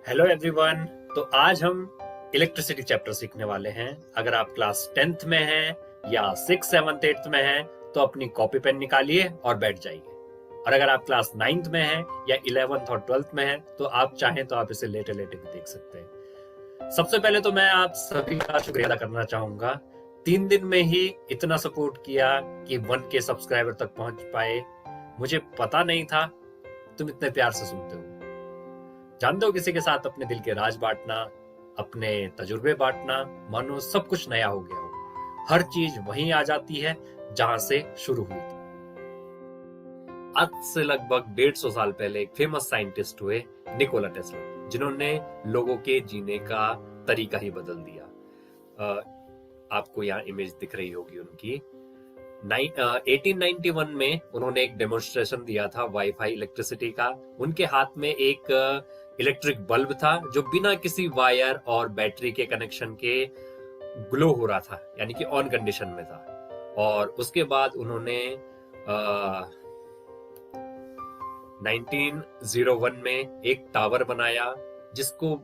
Hello everyone. तो आज हम इलेक्ट्रिसिटी चैप्टर सीखने वाले हैं। अगर आप क्लास 10th में हैं या 6th 7th 8th में हैं तो अपनी कॉपी पेन निकालिए और बैठ जाइए। और अगर आप क्लास 9th में हैं या 11th और 12th में हैं तो आप चाहें तो आप इसे लेटे लेटे भी देख सकते हैं। सबसे पहले तो मैं आप सभी का शुक्रिया अदा करना चाहूंगा। 3 दिन में ही इतना सपोर्ट किया कि 1K सब्सक्राइबर तक पहुंच पाए। मुझे पता नहीं था तुम इतने प्यार से सुनते हो। जानते हो, किसी के साथ अपने दिल के राज बांटना, अपने तजुर्बे बांटना, मानो सब कुछ नया हो गया हो। हर चीज वहीं आ जाती है जहां से शुरू हुई थी। आज से लगभग 150 साल पहले एक फेमस साइंटिस्ट हुए निकोला टेस्ला, जिन्होंने लोगों के जीने का तरीका ही बदल दिया। आपको यहाँ इमेज दिख रही होगी उनकी। 1891 में उन्होंने एक डेमोन्स्ट्रेशन दिया था वाईफाई इलेक्ट्रिसिटी का। उनके हाथ में एक इलेक्ट्रिक बल्ब था जो बिना किसी वायर और बैटरी के कनेक्शन के ग्लो हो रहा था, यानी कि ऑन कंडीशन में था। और उसके बाद उन्होंने 1901 में एक टावर बनाया जिसको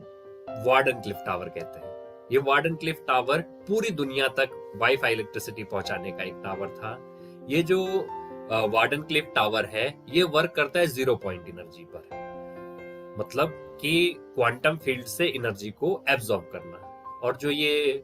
वार्डन क्लिफ टावर कहते हैं। ये वार्डन क्लिफ टावर पूरी दुनिया तक वाईफाई इलेक्ट्रिसिटी पहुंचाने का एक टावर था। ये जो वार्डन क्लिफ टावर है ये वर्क करता है 0 पॉइंट एनर्जी पर, मतलब कि क्वांटम फील्ड से एनर्जी को एब्जॉर्ब करना। और जो ये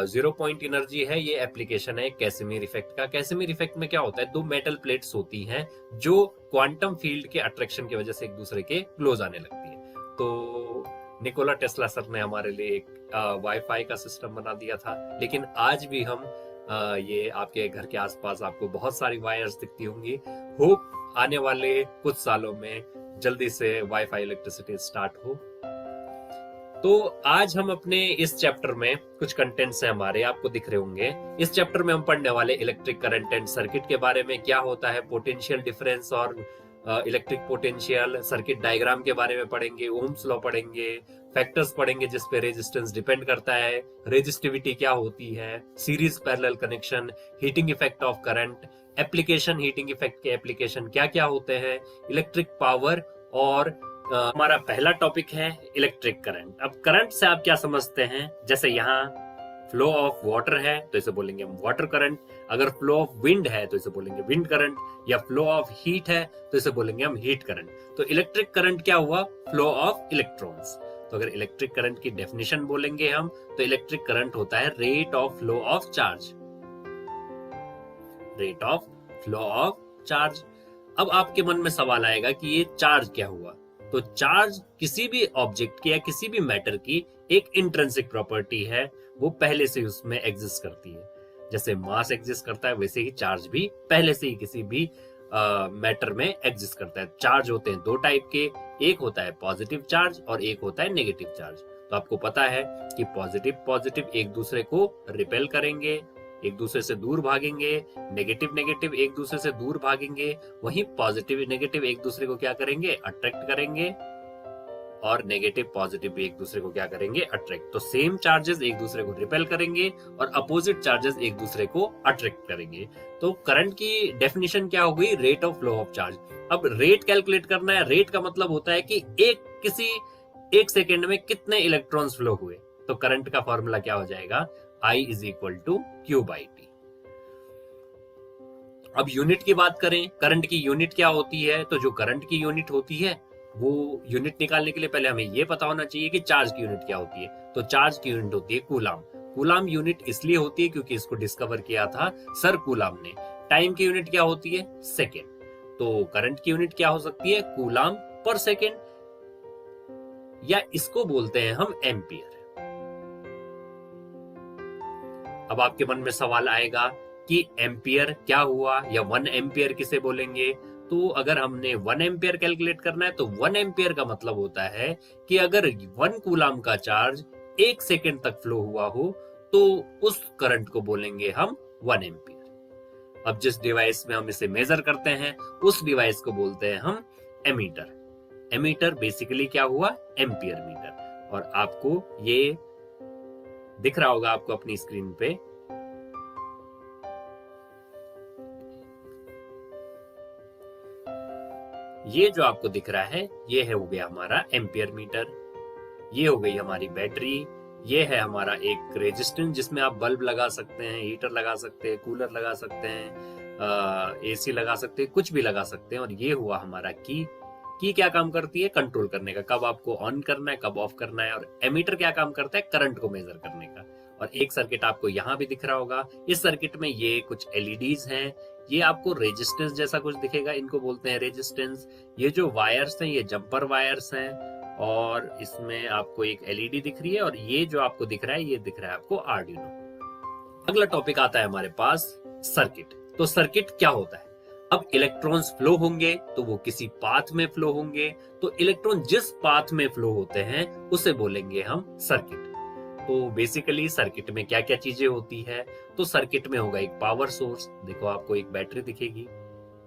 0 पॉइंट एनर्जी है ये एप्लीकेशन है कैसिमिर इफेक्ट का। कैसिमिर इफेक्ट में क्या होता है, दो मेटल प्लेट्स होती हैं जो क्वांटम फील्ड के अट्रैक्शन की वजह से एक दूसरे के क्लोज आने लगती है। तो निकोला टेस्ला सर ने हमारे लिए एक वाईफाई का सिस्टम बना दिया था। लेकिन आज भी हम ये आपके घर के आसपास आपको बहुत सारी वायर्स दिखती होंगी। होप आने वाले कुछ सालों में जल्दी से वाईफाई इलेक्ट्रिसिटी स्टार्ट हो। तो आज हम अपने इस चैप्टर में कुछ कंटेंट्स हैं हमारे, आपको दिख रहे होंगे। इस चैप्टर में हम पढ़ने वाले इलेक्ट्रिक करंट एंड सर्किट के बारे में, क्या होता है पोटेंशियल डिफरेंस और इलेक्ट्रिक पोटेंशियल, सर्किट डायग्राम के बारे में पढ़ेंगे, ओम्स लॉ पढ़ेंगे, फैक्टर्स पढ़ेंगे जिस पे रेजिस्टेंस डिपेंड करता है, रेजिस्टिविटी क्या होती है, series parallel connection, heating effect of current, application, heating effect के एप्लीकेशन क्या क्या होते हैं, इलेक्ट्रिक पावर। और हमारा पहला टॉपिक है इलेक्ट्रिक करंट। अब करंट से आप क्या समझते हैं? जैसे यहाँ फ्लो ऑफ वाटर है तो इसे बोलेंगे हम वाटर करंट, अगर फ्लो ऑफ विंड है तो इसे बोलेंगे विंड करंट, या फ्लो ऑफ हीट है तो इसे बोलेंगे हम हीट करंट। तो इलेक्ट्रिक करंट क्या हुआ? Flow of electrons. तो अगर इलेक्ट्रिक करंट की डेफिनेशन बोलेंगे हम तो इलेक्ट्रिक करंट होता है rate of flow of charge, rate of flow of charge. अब आपके मन में सवाल आएगा कि ये चार्ज क्या हुआ? तो चार्ज किसी भी ऑब्जेक्ट की या किसी भी मैटर की एक इंट्रिंसिक प्रॉपर्टी है, वो पहले से उसमें एग्जिस्ट करती है। जैसे मास एग्जिस्ट करता है वैसे ही चार्ज भी पहले से ही किसी भी मैटर में एग्जिस्ट करता है। चार्ज होते हैं दो टाइप के, एक होता है पॉजिटिव चार्ज और एक होता है नेगेटिव चार्ज। तो आपको पता है कि पॉजिटिव एक दूसरे को रिपेल करेंगे, एक दूसरे से दूर भागेंगे, नेगेटिव एक दूसरे से दूर भागेंगे। वहीं पॉजिटिव नेगेटिव एक दूसरे को क्या करेंगे? अट्रैक्ट करेंगे, और नेगेटिव पॉजिटिव भी एक दूसरे को क्या करेंगे? अट्रैक्ट। तो सेम चार्जेस एक दूसरे को रिपेल करेंगे और अपोजिट चार्जेस एक दूसरे को अट्रैक्ट करेंगे। तो करंट की डेफिनेशन क्या हो गई? Rate of flow of charge. अब रेट कैलकुलेट करना है। रेट का मतलब होता है कि एक सेकेंड में कितने इलेक्ट्रॉन्स फ्लो हुए। तो करंट का फॉर्मूला क्या हो जाएगा? I is equal to Q by T. अब यूनिट की बात करें, करंट की यूनिट क्या होती है? तो जो करंट की यूनिट होती है वो यूनिट निकालने के लिए पहले हमें ये पता होना चाहिए कि चार्ज की यूनिट क्या होती है। तो चार्ज की यूनिट होती है कूलाम। कूलाम यूनिट इसलिए होती है क्योंकि इसको डिस्कवर किया था सर कूलाम ने। टाइम की यूनिट क्या होती है? सेकेंड। तो करंट की यूनिट क्या हो सकती है? कूलाम पर सेकेंड, या इसको बोलते हैं हम एम्पियर। अब आपके मन में सवाल आएगा कि एम्पियर क्या हुआ, या 1 एम्पियर किसे बोलेंगे? तो अगर हमने 1 एम्पियर कैलकुलेट करना है तो 1 एम्पियर का मतलब होता है कि अगर 1 कूलाम का चार्ज 1 सेकेंड तक फ्लो हुआ हो तो उस करंट को बोलेंगे हम 1 एम्पियर। अब जिस डिवाइस में हम इसे मेजर करते हैं उस डिवाइस को बोलते हैं हम एमीटर। एमीटर बेसिकली क्या हुआ? Ampere meter. और आपको ये दिख रहा होगा आपको अपनी स्क्रीन पे। ये जो आपको दिख रहा है ये है हो गया हमारा एम्पियर मीटर। ये हो गई हमारी बैटरी, ये है हमारा एक रेजिस्टेंस जिसमें आप बल्ब लगा सकते हैं, हीटर लगा सकते हैं, कूलर लगा सकते हैं, एसी लगा सकते हैं, कुछ भी लगा सकते हैं। और ये हुआ हमारा की क्या काम करती है? कंट्रोल करने का, कब आपको ऑन करना है, कब ऑफ करना है। और एमीटर क्या काम करता है? करंट को मेजर करने का। और एक सर्किट आपको यहाँ भी दिख रहा होगा, इस सर्किट में ये कुछ एलईडीज हैं, ये आपको रेजिस्टेंस जैसा कुछ दिखेगा, इनको बोलते हैं रेजिस्टेंस। ये जो वायर्स हैं ये जंपर वायर्स हैं, और इसमें आपको एक एलईडी दिख रही है, और ये जो आपको दिख रहा है ये दिख रहा है आपको आर्डिनो। अगला टॉपिक आता है हमारे पास सर्किट। तो सर्किट क्या होता है? अब इलेक्ट्रॉन्स फ्लो होंगे तो वो किसी पाथ में फ्लो होंगे, तो इलेक्ट्रॉन जिस पाथ में फ्लो होते हैं उसे बोलेंगे हम सर्किट। तो बेसिकली सर्किट में क्या क्या चीजें होती है? तो सर्किट में होगा एक पावर सोर्स, देखो आपको एक बैटरी दिखेगी,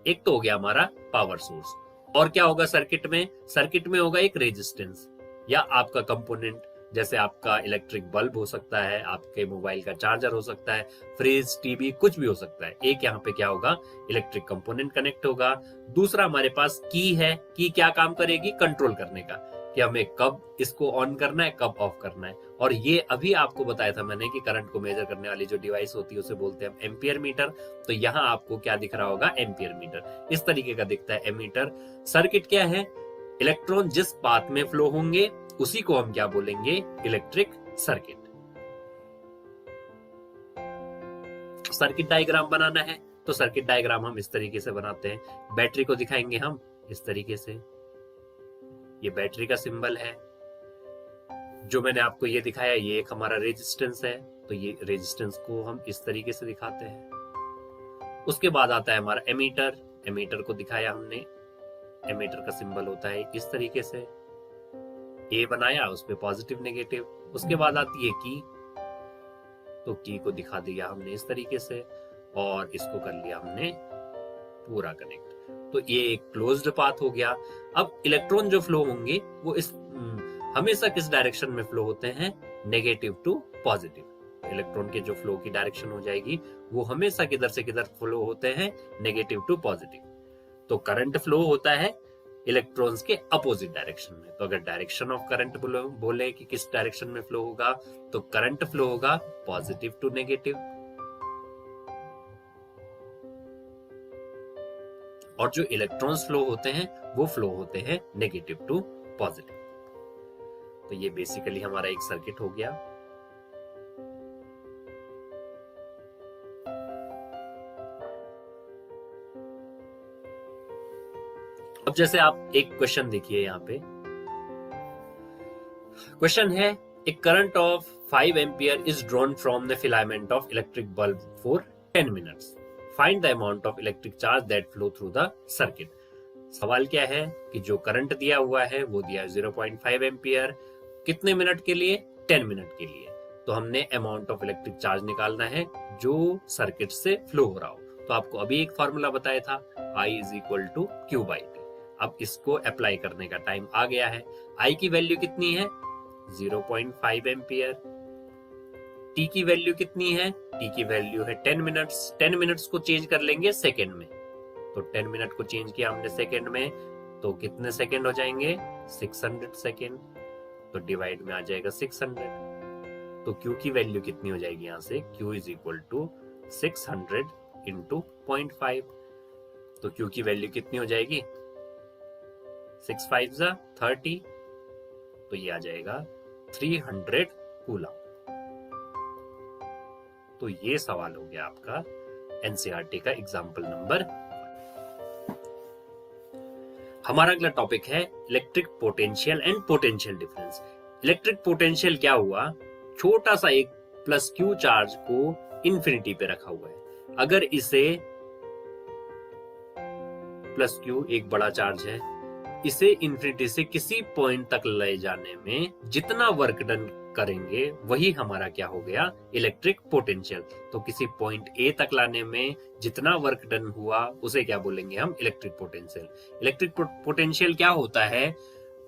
एक तो हो गया हमारा पावर सोर्स। और क्या होगा सर्किट में? सर्किट में होगा एक रेजिस्टेंस या आपका कंपोनेंट, जैसे आपका इलेक्ट्रिक बल्ब हो सकता है, आपके मोबाइल का चार्जर हो सकता है, फ्रिज, टीवी, कुछ भी हो सकता है। एक यहाँ पे क्या होगा? इलेक्ट्रिक कंपोनेंट कनेक्ट होगा। दूसरा हमारे पास की है, की क्या काम करेगी? कंट्रोल करने का, कि हमें कब इसको ऑन करना है, कब ऑफ करना है। और ये अभी आपको बताया था मैंने कि करंट को मेजर करने वाली जो डिवाइस होती है उसे बोलते हैं हम एम्पियर मीटर। तो यहाँ आपको क्या दिख रहा होगा? Ampere meter. इस तरीके का दिखता है एमीटर। सर्किट क्या है? इलेक्ट्रॉन जिस पाथ में फ्लो होंगे उसी को हम क्या बोलेंगे? Electric circuit. सर्किट डायग्राम बनाना है तो सर्किट डायग्राम हम इस तरीके से बनाते हैं। बैटरी को दिखाएंगे हम इस तरीके से, ये बैटरी का सिंबल है। जो मैंने आपको ये दिखाया ये एक हमारा रेजिस्टेंस है, तो ये रेजिस्टेंस को हम इस तरीके से दिखाते हैं। उसके बाद आता है हमारा एमीटर। एमीटर को दिखाया हमने, एमीटर का सिंबल होता है इस तरीके से, ए बनाया, उस पे पॉजिटिव नेगेटिव। उसके बाद आती है की, तो की को दिखा दिया हमने इस तरीके से, और इसको कर लिया हमने पूरा कनेक्ट। तो ये एक क्लोज्ड पाथ हो गया। अब इलेक्ट्रॉन जो फ्लो होंगे वो इस हमेशा किस डायरेक्शन में फ्लो होते हैं? Negative to positive. इलेक्ट्रॉन के जो फ्लो की डायरेक्शन हो जाएगी वो हमेशा किधर से किधर फ्लो होते हैं? Negative to positive. तो करंट फ्लो होता है इलेक्ट्रॉन्स के अपोजिट डायरेक्शन में। तो अगर डायरेक्शन ऑफ करंट बोले कि किस डायरेक्शन में फ्लो होगा, तो करंट फ्लो होगा पॉजिटिव टू नेगेटिव। और जो इलेक्ट्रॉन्स फ्लो होते हैं वो फ्लो होते हैं नेगेटिव टू पॉजिटिव। तो ये बेसिकली हमारा एक सर्किट हो गया। अब जैसे आप एक क्वेश्चन देखिए, यहाँ पे क्वेश्चन है, a current of 5 ampere is drawn from the filament of electric bulb for 10 minutes, find the amount of electric charge that flow through the circuit. सवाल क्या है कि जो करंट दिया हुआ है वो दिया है 0.5 एम्पियर, कितने मिनट के लिए? 10 मिनट के लिए। तो हमने अमाउंट ऑफ इलेक्ट्रिक चार्ज निकालना है जो सर्किट से फ्लो हो रहा हो। तो आपको अभी एक फॉर्मूला बताया था, I is equal to Q by T. अब इसको अप्लाई करने का टाइम आ गया है। I की वैल्यू कितनी है? 0.5 एम्पियर। T की वैल्यू कितनी है? T की वैल्यू है 10 मिनट्स। 10 मिनट्स को चेंज कर लेंगे सेकेंड में, तो 10 मिनट को चेंज किया हमने सेकेंड में, तो कितने सेकेंड हो जाएंगे? 600 सेकेंड। तो डिवाइड में आ जाएगा 600। तो Q की वैल्यू कितनी हो जाएगी? यहां से Q is equal to 600 into 0.5। तो Q की वैल्यू कितनी हो जाएगी? 6 5 जा 30, तो ये आ जाएगा 300 कूलम। तो ये सवाल हो गया आपका एनसीईआरटी का एग्जाम्पल नंबर। हमारा अगला टॉपिक है electric potential and potential difference. Electric potential क्या हुआ? छोटा सा एक प्लस क्यू चार्ज को इन्फिनिटी पे रखा हुआ है। अगर इसे प्लस क्यू एक बड़ा चार्ज है, इसे इन्फिनिटी से किसी पॉइंट तक ले जाने में जितना वर्क डन करेंगे वही हमारा क्या हो गया? Electric potential. तो किसी पॉइंट ए तक लाने में जितना वर्क डन हुआ उसे क्या बोलेंगे हम? Electric potential. इलेक्ट्रिक पोटेंशियल क्या होता है?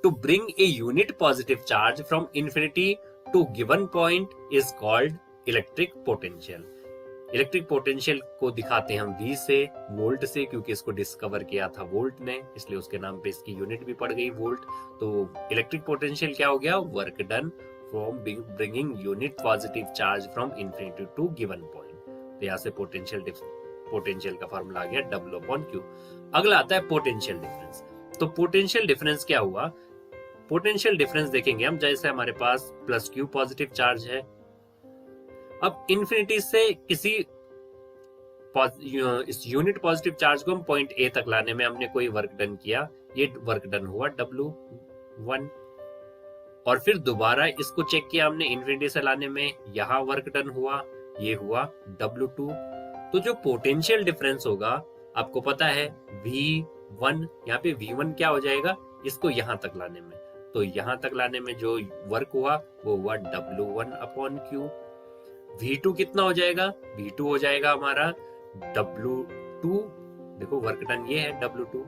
To bring a unit positive charge from infinity to given point is called electric potential. Electric potential को दिखाते हैं हम V से, वोल्ट से, क्योंकि इसको डिस्कवर किया था वोल्ट ने, इसलिए उसके नाम पे इसकी यूनिट भी पड़ गई वोल्ट। तो इलेक्ट्रिक पोटेंशियल क्या हो गया? Work done from bringing unit positive charge from infinity to given point. तो यहाँ से पोटेंशियल का फॉर्मूला आ गया W/Q। अगला आता है पोटेंशियल डिफरेंस। तो पोटेंशियल डिफरेंस क्या हुआ? पोटेंशियल डिफरेंस देखेंगे हम, जैसे हमारे पास +Q पॉजिटिव चार्ज है, अब इन्फिनिटी से किसी इस यूनिट पॉजिटिव चार्ज को हम पॉइंट ए तक लाने में हमने कोई वर्क डन किया, ये वर्क डन हुआ W1। और फिर दोबारा इसको चेक किया हमने इन्फिनिटी से लाने में, यहां वर्क डन हुआ, ये हुआ W2। तो जो पोटेंशियल डिफरेंस होगा, आपको पता है V1, यहाँ पे V1 क्या हो जाएगा? इसको यहां तक लाने में, तो यहां तक लाने में जो वर्क हुआ वो हुआ W1/Q। V2 कितना हो जाएगा? V2 हो जाएगा हमारा W2, देखो वर्क डन ये है W2,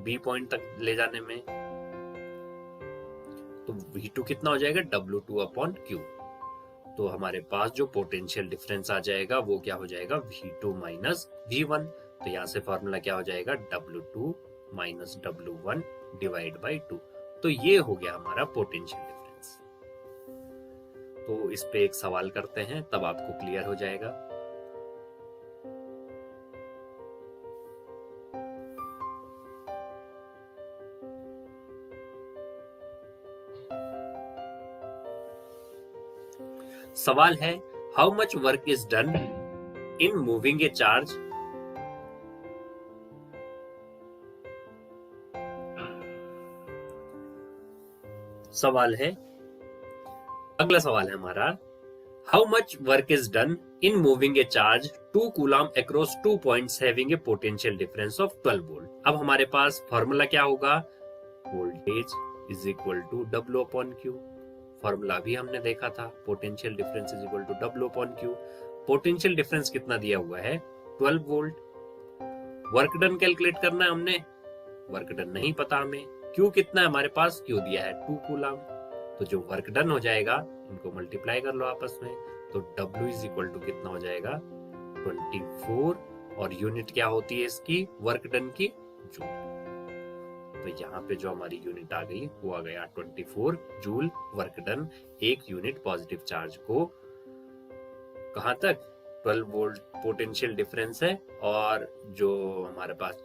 B पॉइंट तक ले जाने में, तो V2 कितना हो जाएगा? W2/Q। तो हमारे पास जो पोटेंशियल डिफरेंस आ जाएगा वो क्या हो जाएगा? V2 minus V1। तो यहां से फॉर्मूला क्या हो जाएगा? W2 minus W1 divide by 2। तो ये हो गया हमारा पोटेंशियल डिफरेंस। तो इस पे एक सवाल करते हैं, तब आपको क्लियर हो जाएगा। सवाल है, how much work is done in moving a charge. सवाल है, अगला सवाल है हमारा, how much work is done in moving a charge 2 coulomb across 2 points having a potential difference of 12 volt. अब हमारे पास फॉर्मूला क्या होगा? Voltage is equal to W/Q। Formula भी हमने देखा था, potential difference is equal to W/Q। Potential difference कितना दिया हुआ है? 12 वोल्ट। वर्क डन कैलकुलेट करना है हमने, वर्क डन नहीं पता हमें। Q कितना है हमारे पास? Q दिया है 2 कूलम। तो जो वर्क डन हो जाएगा, इनको मल्टीप्लाई कर लो आपस में, तो W इज इक्वल टू कितना हो जाएगा? 24। और यूनिट क्या होती है इसकी वर्क डन की? जूल। तो यहाँ पे जो हमारी यूनिट आ गई वो आ गया 24 जूल वर्क डन, एक यूनिट पॉजिटिव चार्ज को कहां तक? 12 वोल्ट पोटेंशियल डिफरेंस है, और जो हमारे पास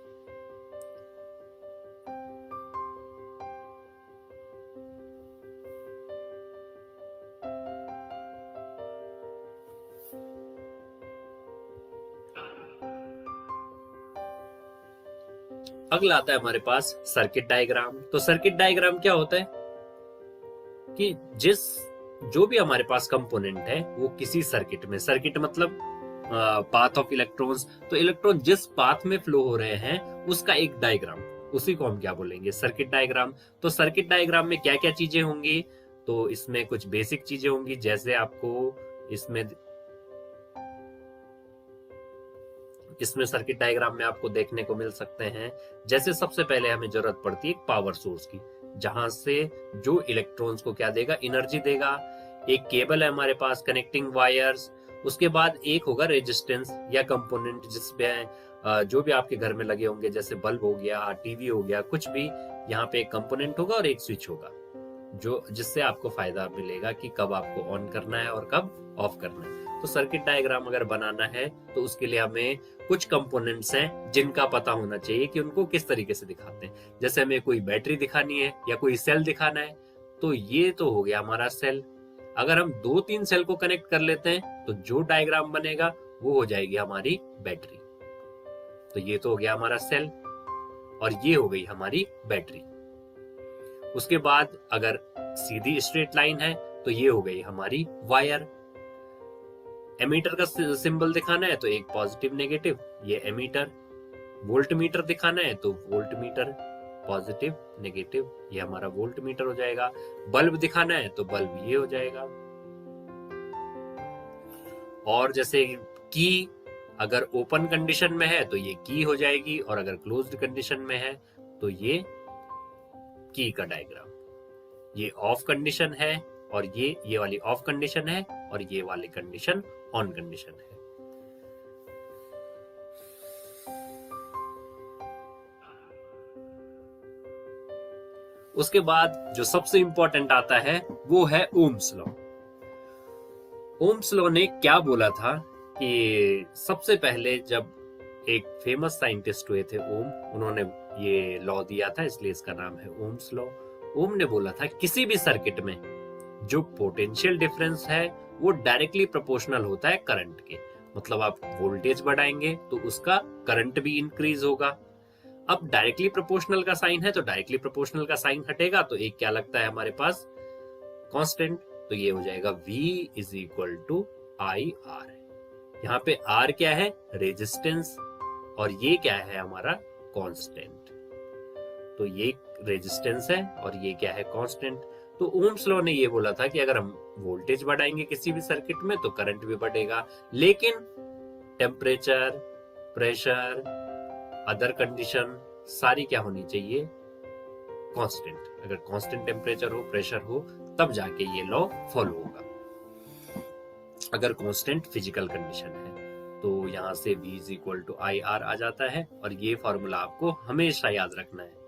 अगला आता है हमारे पास सर्किट डायग्राम। तो सर्किट डायग्राम क्या होता है कि जो भी हमारे पास कंपोनेंट है वो किसी सर्किट में, सर्किट मतलब पाथ ऑफ इलेक्ट्रॉन्स, तो इलेक्ट्रॉन जिस पाथ में फ्लो हो रहे हैं उसका एक डायग्राम, उसी को हम क्या बोलेंगे? Circuit diagram. तो सर्किट डायग्राम में क्या क्या चीजें होंगी? तो इसमें कुछ बेसिक चीजें होंगी, जैसे आपको इसमें सर्किट डायग्राम में आपको देखने को मिल सकते हैं। जैसे सबसे पहले हमें जरूरत पड़ती है एक पावर सोर्स की, जहां से जो इलेक्ट्रॉन्स को क्या देगा? एनर्जी देगा। एक केबल है हमारे पास, कनेक्टिंग वायर्स। उसके बाद एक होगा रेजिस्टेंस या कंपोनेंट, जिसमें जो भी आपके घर में लगे होंगे, जैसे बल्ब हो गया, टीवी हो गया, कुछ भी, यहाँ पे एक कंपोनेंट होगा और एक स्विच होगा, जो जिससे आपको फायदा मिलेगा कि कब आपको ऑन करना है और कब ऑफ करना है। तो सर्किट डायग्राम अगर बनाना है तो उसके लिए हमें कुछ कंपोनेंट्स हैं जिनका पता होना चाहिए कि उनको किस तरीके से दिखाते हैं। जैसे हमें कोई बैटरी दिखानी है या कोई सेल दिखाना है, तो ये तो हो गया हमारा सेल। अगर हम 2-3 सेल को कनेक्ट कर लेते हैं तो जो डायग्राम बनेगा वो हो जाएगी हमारी बैटरी। तो ये तो हो गया हमारा सेल और ये हो गई हमारी बैटरी। उसके बाद अगर सीधी स्ट्रेट लाइन है तो ये हो गई हमारी वायर। एमीटर का सिंबल दिखाना है तो एक पॉजिटिव नेगेटिव, ये एमीटर। वोल्ट मीटर दिखाना है तो वोल्ट मीटर, पॉजिटिव नेगेटिव, ये हमारा वोल्ट मीटर हो जाएगा। बल्ब दिखाना है तो बल्ब ये हो जाएगा। और जैसे की अगर ओपन कंडीशन में है तो ये की हो जाएगी, और अगर क्लोज्ड कंडीशन में है तो ये की का डायग्राम। ये ऑफ कंडीशन है और ये वाली ऑफ कंडीशन है और ये वाली कंडीशन ऑन कंडीशन है। उसके बाद जो सबसे इंपॉर्टेंट आता है वो है ओम्स लॉ। ओम्स लॉ ने क्या बोला था कि सबसे पहले जब एक फेमस साइंटिस्ट हुए थे ओम, उन्होंने ये लॉ दिया था, इसलिए इसका नाम है ओम्स लॉ। ओम ने बोला था किसी भी सर्किट में जो पोटेंशियल डिफरेंस है वो डायरेक्टली प्रोपोर्शनल होता है करंट के। मतलब आप वोल्टेज बढ़ाएंगे तो उसका करंट भी इंक्रीज होगा। अब डायरेक्टली प्रोपोर्शनल का साइन है तो डायरेक्टली प्रोपोर्शनल का साइन हटेगा तो एक क्या लगता है हमारे पास, कांस्टेंट। तो ये हो जाएगा V is equal to I R. यहाँ पे R क्या है, रेजिस्टेंस, और ये क्या है हमारा कांस्टेंट। तो ये रेजिस्टेंस है और ये क्या है, कांस्टेंट। तो ओम्स लॉ ने ये बोला था कि अगर हम वोल्टेज बढ़ाएंगे किसी भी सर्किट में तो करंट भी बढ़ेगा, लेकिन टेम्परेचर, प्रेशर, अदर कंडीशन सारी क्या होनी चाहिए, कांस्टेंट। अगर कांस्टेंट टेम्परेचर हो, प्रेशर हो, तब जाके ये लॉ फॉलो होगा, अगर कांस्टेंट फिजिकल कंडीशन है। तो यहां से V is equal to I R आ जाता है, और ये फॉर्मूला आपको हमेशा याद रखना है।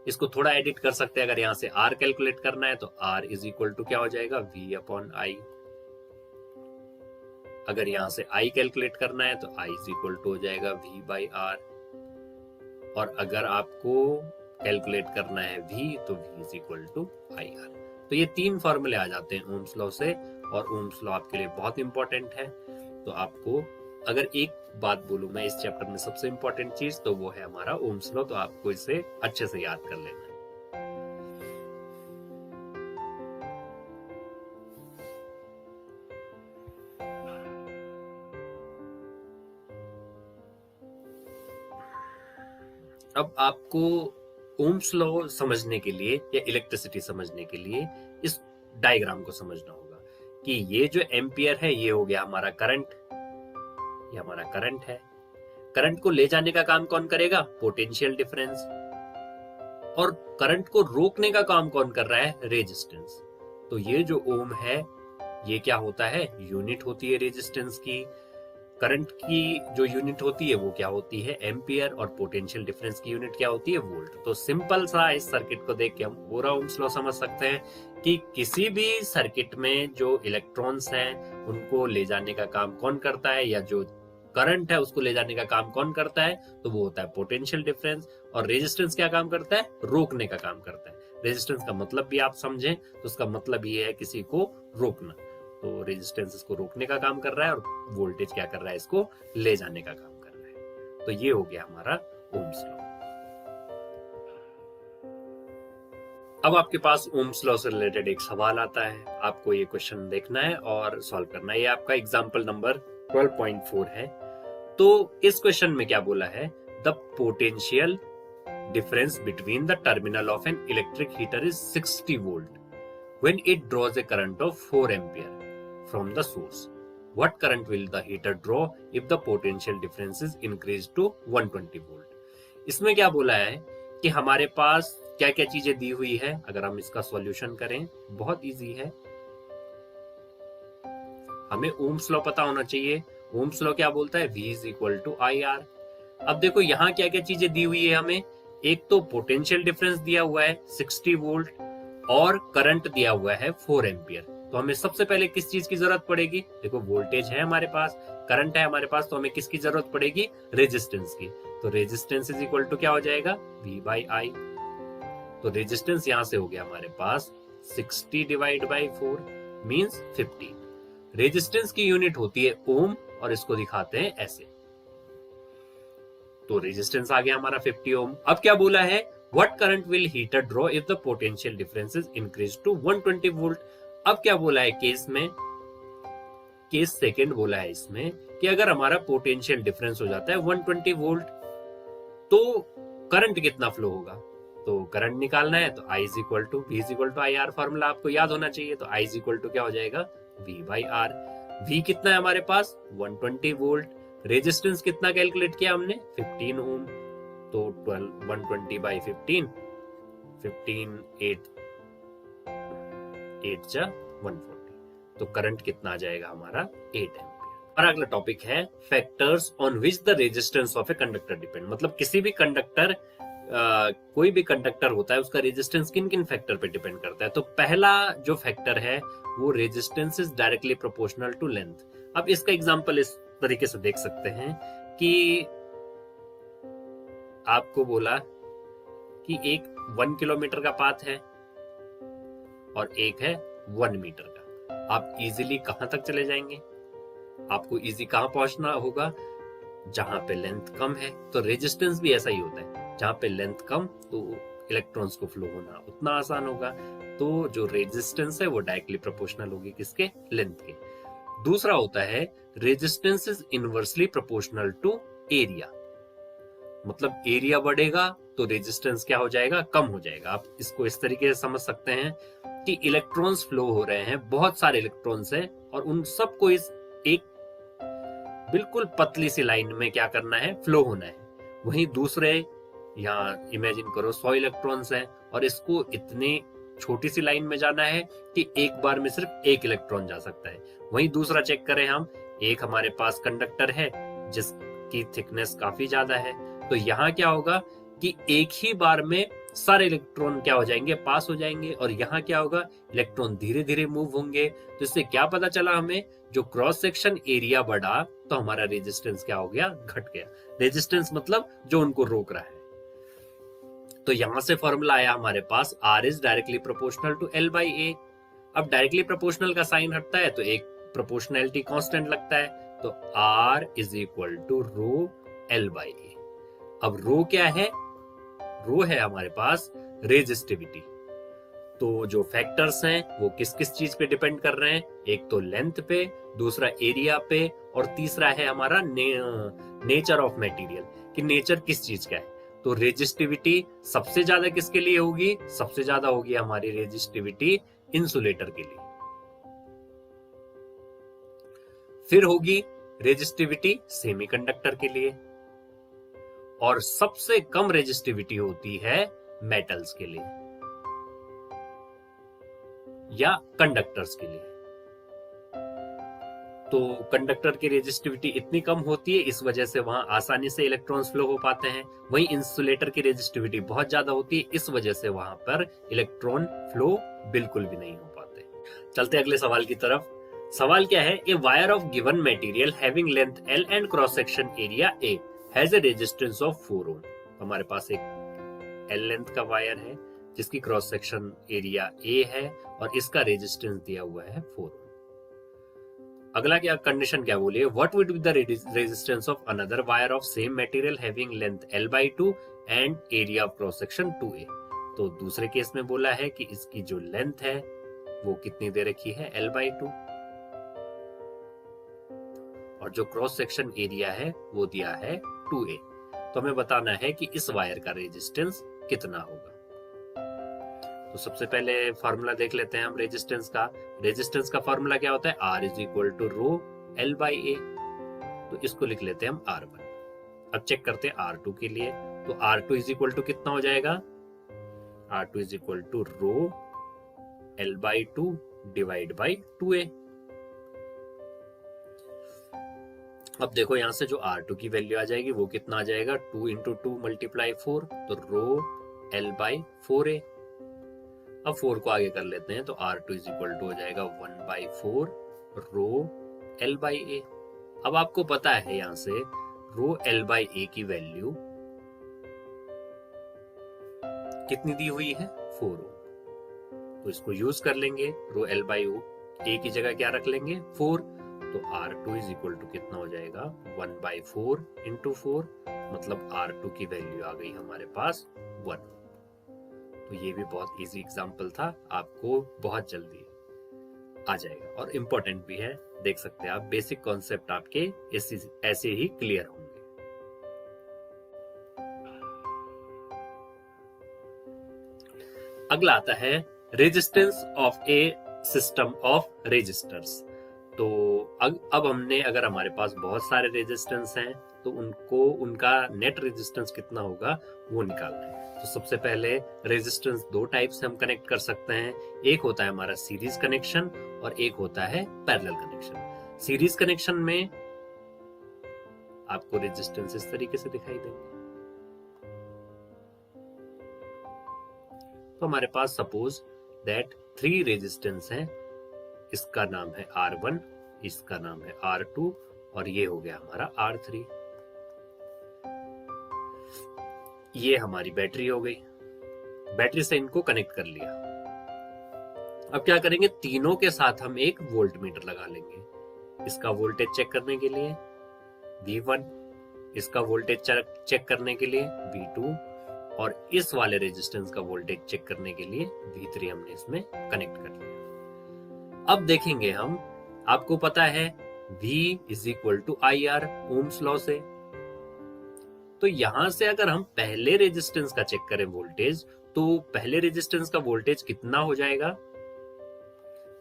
इसको थोड़ा एडिट कर सकते हैं, अगर यहां से R कैलकुलेट करना है तो R इज इक्वल टू क्या हो जाएगा, V अपॉन I। अगर यहां से I कैलकुलेट करना है तो I इज इक्वल टू हो जाएगा V बाई R। और अगर आपको कैलकुलेट करना है V तो V is equal to I R. तो ये तीन फॉर्मूले आ जाते हैं ओम्स लॉ से, और ओम्स लॉ आपके लिए बहुत इंपॉर्टेंट है। तो आपको अगर एक बात बोलूं मैं इस चैप्टर में सबसे इंपॉर्टेंट चीज, तो वो है हमारा ओम्स लॉ। तो आपको इसे अच्छे से याद कर लेना है। अब आपको ओम्स लॉ समझने के लिए या इलेक्ट्रिसिटी समझने के लिए इस डायग्राम को समझना होगा कि ये जो एम्पियर है ये हो गया हमारा करंट, ये हमारा करंट है। करंट को ले जाने का काम कौन करेगा, पोटेंशियल डिफरेंस। और करंट को रोकने का काम कौन कर रहा है, रेजिस्टेंस। तो ये जो ओम है ये क्या होता है, यूनिट होती है रेजिस्टेंस की। करंट की जो यूनिट होती है वो क्या होती है, एम्पियर, और पोटेंशियल डिफरेंस की यूनिट क्या होती है, वोल्ट। तो सिंपल सा इस सर्किट को देख के हम पूरा ओम्स लॉ समझ सकते हैं कि किसी भी सर्किट में जो इलेक्ट्रॉन्स हैं उनको ले जाने का काम कौन करता है, या जो करंट है उसको ले जाने का काम कौन करता है, तो वो होता है पोटेंशियल डिफरेंस। और रेजिस्टेंस क्या काम करता है, रोकने का काम करता है। रेजिस्टेंस का मतलब भी आप समझें तो उसका मतलब ये है किसी को रोकना। तो रेजिस्टेंस इसको रोकने का काम कर रहा है, और वोल्टेज क्या कर रहा है, इसको ले जाने का काम कर रहा है। तो ये हो गया हमारा ओम्स लॉ। अब आपके पास ओम्स लॉ से रिलेटेड एक सवाल आता है, आपको ये क्वेश्चन देखना है और सॉल्व करना है। ये आपका एग्जाम्पल नंबर 12.4 है। तो इस क्वेश्चन में क्या बोला है, the potential difference between the terminal of an electric heater is 60 volt when it draws a current of 4 ampere from the source. What current will the heater draw if the potential difference is increased to 120 volt? इसमें क्या बोला है कि हमारे पास क्या क्या चीजें दी हुई है। अगर हम इसका सॉल्यूशन करें, बहुत इजी है। हमें ओम्स लॉ पता होना चाहिए। ओम्स लॉ क्या बोलता है, V is equal to I R. अब देखो यहाँ क्या क्या चीजें दी हुई है हमें। एक तो पोटेंशियल डिफरेंस दिया हुआ है 60 वोल्ट, और करंट दिया हुआ है 4 एम्पियर। तो हमें सबसे पहले किस चीज की जरूरत पड़ेगी, देखो वोल्टेज है हमारे पास, करंट है हमारे पास, तो हमें किसकी जरूरत पड़ेगी, रेजिस्टेंस की। तो रेजिस्टेंस इज इक्वल टू क्या हो जाएगा, V बाई आई। तो रेजिस्टेंस यहां से हो गया हमारे पास 60 डिवाइड बाई 4 मींस 15। रेजिस्टेंस की यूनिट होती है ओम, और इसको दिखाते हैं ऐसे। तो रेजिस्टेंस आ गया हमारा 50 ओम। अब क्या बोला है, What current will heater draw if the potential difference is increased to 120 volt? अब क्या बोला है केस में, केस सेकंड बोला है इसमें कि अगर हमारा पोटेंशियल डिफरेंस हो जाता है 120 वोल्ट तो करंट कितना फ्लो होगा। तो करंट निकालना है तो I is equal to V is equal to I R, formula आपको याद होना चाहिए। तो I इज इक्वल टू क्या हो जाएगा, V बाई आर। V कितना है हमारे पास, 120 वोल्ट। रेजिस्टेंस कितना कैलकुलेट किया हमने, 15 ओम। तो 120 बाई 15, 8 जा 140। तो करंट कितना आ जाएगा हमारा, 8 एम्पियर। और अगला टॉपिक है factors on which the resistance of a conductor depend. मतलब किसी भी कंडक्टर, कोई भी कंडक्टर होता है उसका रेजिस्टेंस किन किन फैक्टर पे डिपेंड करता है। तो पहला जो फैक्टर है वो resistance is directly proportional to length. अब इसका एग्जांपल इस तरीके से देख सकते हैं कि आपको बोला कि एक 1 किलोमीटर का पाथ है और एक है 1 मीटर का। आप इजीली कहां तक चले जाएंगे? आपको इजी कहां पहुंचना होगा? जहां पे लेंथ कम है। तो रेजिस्टेंस भी ऐसा ही होता है, जहां पे लेंथ कम तो इलेक्ट्रॉन्स को फ्लो होना उतना आसान होगा। तो जो रेजिस्टेंस है वो डायरेक्टली प्रोपोर्शनल होगी किसके? लेंथ के। दूसरा होता है resistance is inversely proportional to area. मतलब एरिया बढ़ेगा तो रेजिस्टेंस क्या हो जाएगा? कम हो जाएगा। आप इसको इस तरीके से समझ सकते हैं कि इलेक्ट्रॉन्स फ्लो हो रहे हैं, बहुत सारे इलेक्ट्रॉन्स हैं और उन सबको इस एक बिल्कुल पतली सी लाइन में क्या करना है? फ्लो होना है। वहीं दूसरे, यहाँ इमेजिन करो 100 इलेक्ट्रॉन्स हैं और इसको इतने छोटी सी लाइन में जाना है कि एक बार में सिर्फ एक इलेक्ट्रॉन जा सकता है। वहीं दूसरा चेक करें हम, एक हमारे पास कंडक्टर है जिसकी थिकनेस काफी ज्यादा है, तो यहाँ क्या होगा कि एक ही बार में सारे इलेक्ट्रॉन क्या हो जाएंगे? पास हो जाएंगे। और यहाँ क्या होगा? इलेक्ट्रॉन धीरे धीरे मूव होंगे। तो इससे क्या पता चला हमें? जो क्रॉस सेक्शन एरिया बढ़ा तो हमारा रेजिस्टेंस क्या हो गया? घट गया। रेजिस्टेंस मतलब जो उनको रोक रहा है। तो यहां से फॉर्मूला आया हमारे पास R is directly proportional to L by A। अब डायरेक्टली प्रोपोर्शनल का साइन हटता है तो एक प्रोपोर्शनैलिटी कांस्टेंट लगता है, तो R is equal to rho L by A। अब रो क्या है? रो है हमारे पास रेजिस्टिविटी। तो जो फैक्टर्स हैं वो किस किस चीज पे डिपेंड कर रहे हैं? एक तो लेंथ पे, दूसरा एरिया पे, और तीसरा है हमारा नेचर ऑफ मटेरियल, कि नेचर किस चीज का है। तो रेजिस्टिविटी सबसे ज्यादा किसके लिए होगी? सबसे ज्यादा होगी हमारी रेजिस्टिविटी इंसुलेटर के लिए। फिर होगी रेजिस्टिविटी सेमीकंडक्टर के लिए, और सबसे कम रेजिस्टिविटी होती है मेटल्स के लिए या कंडक्टर्स के लिए। तो कंडक्टर की रेजिस्टिविटी इतनी कम होती है, इस वजह से वहां आसानी से इलेक्ट्रॉन्स फ्लो हो पाते हैं। वहीं इंसुलेटर की रेजिस्टिविटी बहुत ज्यादा होती है, इस वजह से वहां पर इलेक्ट्रॉन फ्लो बिल्कुल भी नहीं हो पाते। चलते अगले सवाल की तरफ। सवाल क्या है? A wire of given material having length L and cross section area A has a resistance of 4 ohm. हमारे पास एक L लेंथ का वायर है जिसकी क्रॉस सेक्शन एरिया A है और इसका रेजिस्टेंस दिया हुआ है 4 ओम। अगला क्या कंडीशन क्या बोली है? What would be the resistance of another wire of same material having length L by 2 and area of cross section 2A। तो दूसरे केस में बोला है कि इसकी जो लेंथ है वो कितनी दे रखी है? L बाई 2, और जो क्रॉस सेक्शन एरिया है वो दिया है 2A। तो हमें बताना है कि इस वायर का रेजिस्टेंस कितना होगा। तो सबसे पहले फार्मूला देख लेते हैं हम रेजिस्टेंस का। रेजिस्टेंस का फार्मूला क्या होता है? R is equal to rho L by A। तो इसको लिख लेते हैं हम R1। अब चेक करते हैं R2 के लिए। तो R2 इज इक्वल टू कितना हो जाएगा? R2 is equal to rho L by 2 divide by 2A। अब देखो यहां से जो R2 की वैल्यू आ जाएगी वो कितना आ जाएगा? 2 इंटू 2 मल्टीप्लाई 4, तो रो L बाई 4A। अब 4 को आगे कर लेते हैं, तो R2 इज इक्वल टू हो जाएगा 1 by 4 rho L by A। अब आपको पता है यहां से रो L बाई A की वैल्यू कितनी दी हुई है? 4 ओम। तो इसको यूज कर लेंगे, रो L बाई A की जगह क्या रख लेंगे? 4। तो R2 इज इक्वल टू कितना हो जाएगा? 1 बाई 4 इंटू 4, मतलब R2 की वैल्यू आ गई हमारे पास 1। तो ये भी बहुत इजी एग्जांपल था, आपको बहुत जल्दी आ जाएगा और इम्पोर्टेंट भी है। देख सकते हैं आप, बेसिक कॉन्सेप्ट आपके ऐसे ही क्लियर होंगे। अगला आता है resistance of a system of resistors. तो अब हमने, अगर हमारे पास बहुत सारे रेजिस्टेंस हैं तो उनका नेट रेजिस्टेंस कितना होगा वो निकालना है। तो सबसे पहले रेजिस्टेंस 2 टाइप से हम कनेक्ट कर सकते हैं। एक होता है हमारा सीरीज कनेक्शन और एक होता है पैरेलल कनेक्शन। सीरीज कनेक्शन में आपको रेजिस्टेंस इस तरीके से दिखाई देंगे। तो हमारे पास सपोज दैट 3 रेजिस्टेंस हैं, इसका नाम है R1, इसका नाम है R2 और ये हो गया हमारा R3। ये हमारी बैटरी हो गई। बैटरी से इनको कनेक्ट कर लिया। अब क्या करेंगे, तीनों के साथ हम एक वोल्ट मीटर लगा लेंगे। इसका वोल्टेज चेक करने के लिए V1, इसका वोल्टेज चेक करने के लिए V2 और इस वाले रेजिस्टेंस का वोल्टेज चेक करने के लिए V3 हमने इसमें कनेक्ट कर लिया। अब देखेंगे हम, आपको पता है V is equal to IR ohm's law से। तो यहां से अगर हम पहले रेजिस्टेंस का चेक करें वोल्टेज, तो पहले रेजिस्टेंस का वोल्टेज कितना हो जाएगा?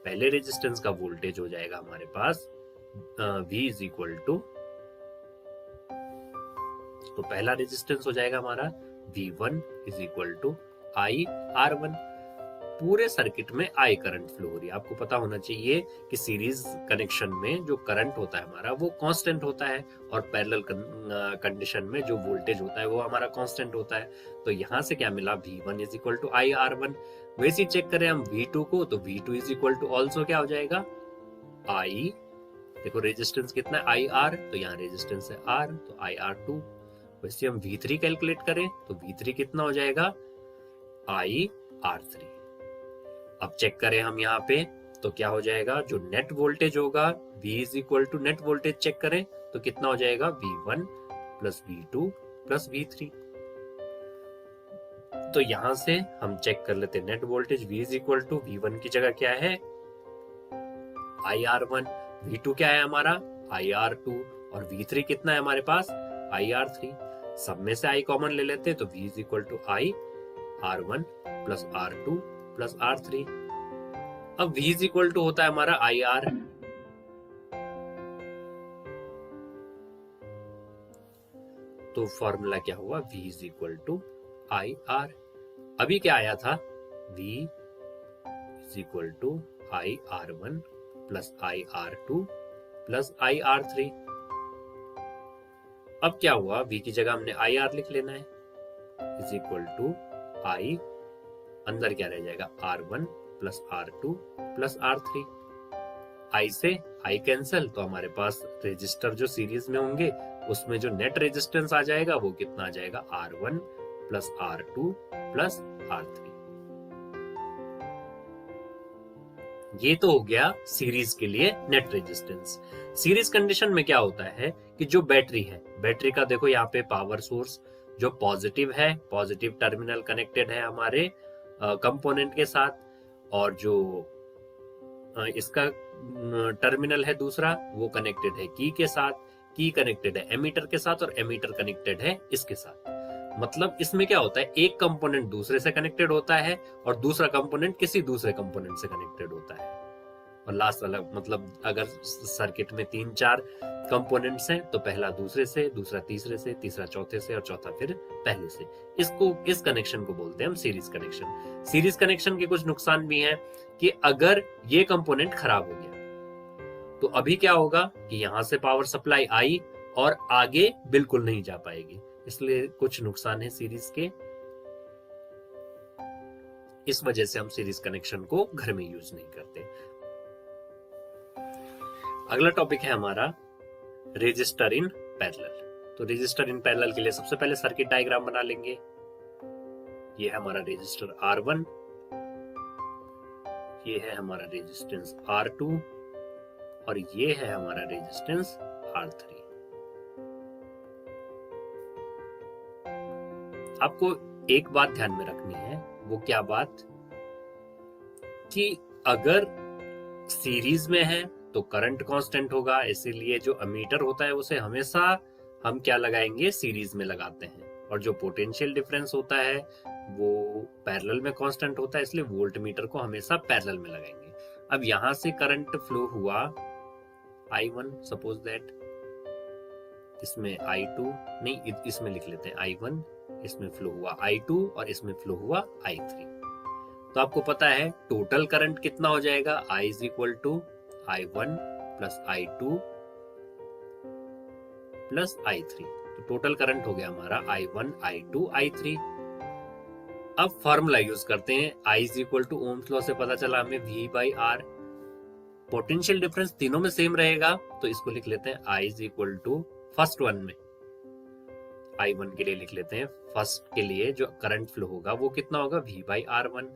पहले रेजिस्टेंस का वोल्टेज हो जाएगा हमारे पास V इज इक्वल टू, तो पहला रेजिस्टेंस हो जाएगा हमारा V1 is equal to IR1। पूरे सर्किट में I करंट फ्लो हो रही है। आपको पता होना चाहिए कि सीरीज कनेक्शन में जो करंट होता है हमारा वो कांस्टेंट होता है और पैरेलल कंडीशन में जो वोल्टेज होता है वो हमारा कांस्टेंट होता है। तो यहां से क्या मिला, V1 is equal to IR1। वैसे ही चेक करें हम V2 को, तो V2 is equal to also क्या हो जाएगा, I, देखो रेजिस्टेंस कितना है IR, तो यहाँ रेजिस्टेंस है R, तो IR2। वैसे हम V3 कैलकुलेट करें तो V3 कितना हो जाएगा, IR3। अब चेक करें हम यहाँ पे तो क्या हो जाएगा, जो नेट वोल्टेज होगा V is equal to net voltage check करें तो कितना हो जाएगा, V1 plus V2 plus V3। तो यहां से हम चेक कर लेते हैं net voltage V is equal to V1 की जगह क्या है IR1, V2 क्या है हमारा IR2 और V3 कितना है हमारे पास IR3। सब में से I कॉमन ले लेते हैं तो V is equal to IR1 plus R2 plus R3। अब V इज इक्वल टू होता है हमारा IR, तो फॉर्मूला क्या हुआ, V is equal to IR। अभी क्या आया था, V is equal to IR1 plus IR2 plus IR3। अब क्या हुआ, V की जगह हमने IR लिख लेना है, इज इक्वल टू I, अंदर क्या रह जाएगा R1 plus R2 plus R3। I से I कैंसल, तो हमारे पास रेजिस्टर जो सीरीज में होंगे उसमें जो नेट रेजिस्टेंस आ जाएगा वो कितना आ जाएगा, R1 plus R2 plus R3। ये तो हो गया सीरीज के लिए नेट रेजिस्टेंस। सीरीज कंडीशन में क्या होता है कि जो बैटरी है, बैटरी का देखो यहाँ पे पावर सोर्स जो पॉजिटिव है, पॉजिटिव टर्मिनल कनेक्टेड है हमारे कंपोनेंट के साथ, और जो इसका टर्मिनल है दूसरा वो कनेक्टेड है की के साथ, की कनेक्टेड है एमीटर के साथ और एमीटर कनेक्टेड है इसके साथ। मतलब इसमें क्या होता है, एक कंपोनेंट दूसरे से कनेक्टेड होता है और दूसरा कंपोनेंट किसी दूसरे कंपोनेंट से कनेक्टेड होता है। और लास्ट वाला मतलब अगर सर्किट में 3-4 कंपोनेंट्स हैं तो पहला दूसरे से, दूसरा तीसरे से, तीसरा चौथे से और चौथा फिर पहले से। इस कनेक्शन को बोलते हैं हम सीरीज कनेक्शन। सीरीज कनेक्शन के कुछ नुकसान भी हैं कि अगर ये कंपोनेंट खराब हो गया तो अभी क्या होगा कि यहां से पावर सप्लाई आई और आगे बिल्कुल नहीं जा पाएगी, इसलिए कुछ नुकसान है सीरीज के। इस वजह से हम सीरीज कनेक्शन को घर में यूज नहीं करते। अगला टॉपिक है हमारा रेजिस्टर इन पैरेलल। तो रेजिस्टर इन पैरेलल के लिए सबसे पहले सर्किट डायग्राम बना लेंगे। ये है हमारा रेजिस्टर R1, ये है हमारा रेजिस्टेंस R2 और ये है हमारा रेजिस्टेंस R3। आपको एक बात ध्यान में रखनी है, वो क्या बात, कि अगर सीरीज में है तो करंट कांस्टेंट होगा, इसीलिए जो अमीटर होता है उसे हमेशा हम क्या लगाएंगे, सीरीज में लगाते हैं। और जो पोटेंशियल डिफरेंस होता है वो पैरेलल में कांस्टेंट होता है, इसलिए वोल्ट मीटर को हमेशा पैरेलल में लगाएंगे। अब यहां से करंट फ्लो हुआ I1, सपोज दैट, इसमें I2 नहीं, इसमें लिख लेते हैं I1, इसमें फ्लो हुआ I2 और इसमें फ्लो हुआ I3। तो आपको पता है टोटल करंट कितना हो जाएगा, I is equal to I1 plus I2 plus I3। तो टोटल करंट हो गया हमारा I1, I2, I3। अब फॉर्मूला यूज करते हैं। I is equal to ohm's law से पता चला हमें V by R. Potential difference तीनों में सेम रहेगा, तो इसको लिख लेते हैं I is equal to first one में I1 के लिए लिख लेते हैं, फर्स्ट के लिए जो करंट फ्लो होगा वो कितना होगा V बाई R1।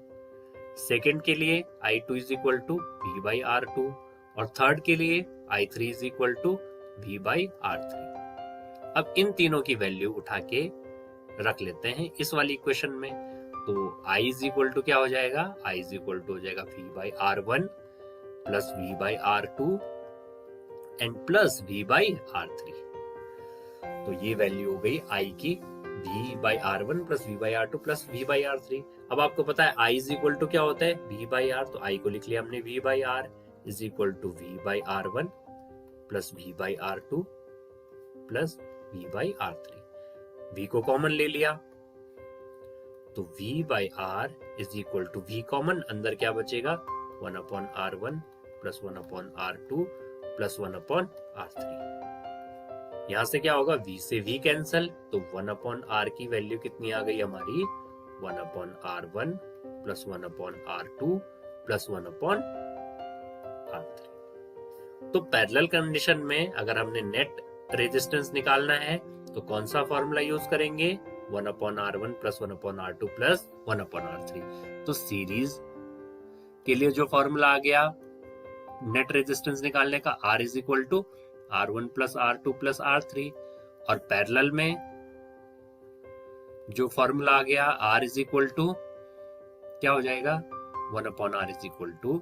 सेकेंड के लिए I2 is equal to V by R2 और थर्ड के लिए I3 is equal to V by R3। अब इन तीनों की वैल्यू उठा के रख लेते हैं इस वाली इक्वेशन में। तो I इज इक्वल टू क्या हो जाएगा, I इज इक्वल टू हो जाएगा V by R1 plus V by R2 and plus V by R3। तो ये वैल्यू हो गई I की, V by R1 plus V by R2 plus V by R3। अब आपको पता है I इज इक्वल टू क्या होता है, V बाई R। तो I को लिख लिया हमने V by R is equal to V by R1 plus V by R2 plus V by R3। V को कॉमन ले लिया तो V by R is equal to V common, अंदर क्या बचेगा 1 upon R1 plus 1 upon R2 plus 1 upon R3। यहां से क्या होगा, V से V कैंसल, तो 1 अपॉन R की वैल्यू कितनी आ गई हमारी 1 upon R1 plus 1 upon R2 plus 1 upon R3। तो पैरेलल कंडीशन में अगर हमने नेट रेजिस्टेंस निकालना है तो कौन सा फॉर्मूला यूज करेंगे, 1 upon R1 plus 1 upon R2 plus 1 upon R3। तो सीरीज के लिए जो फॉर्मूला आ गया नेट रेजिस्टेंस निकालने का, R is equal to R1 plus R2 plus R3, और पैरेलल में जो फॉर्मूला आ गया R इज इक्वल टू क्या हो जाएगा 1 upon R is equal to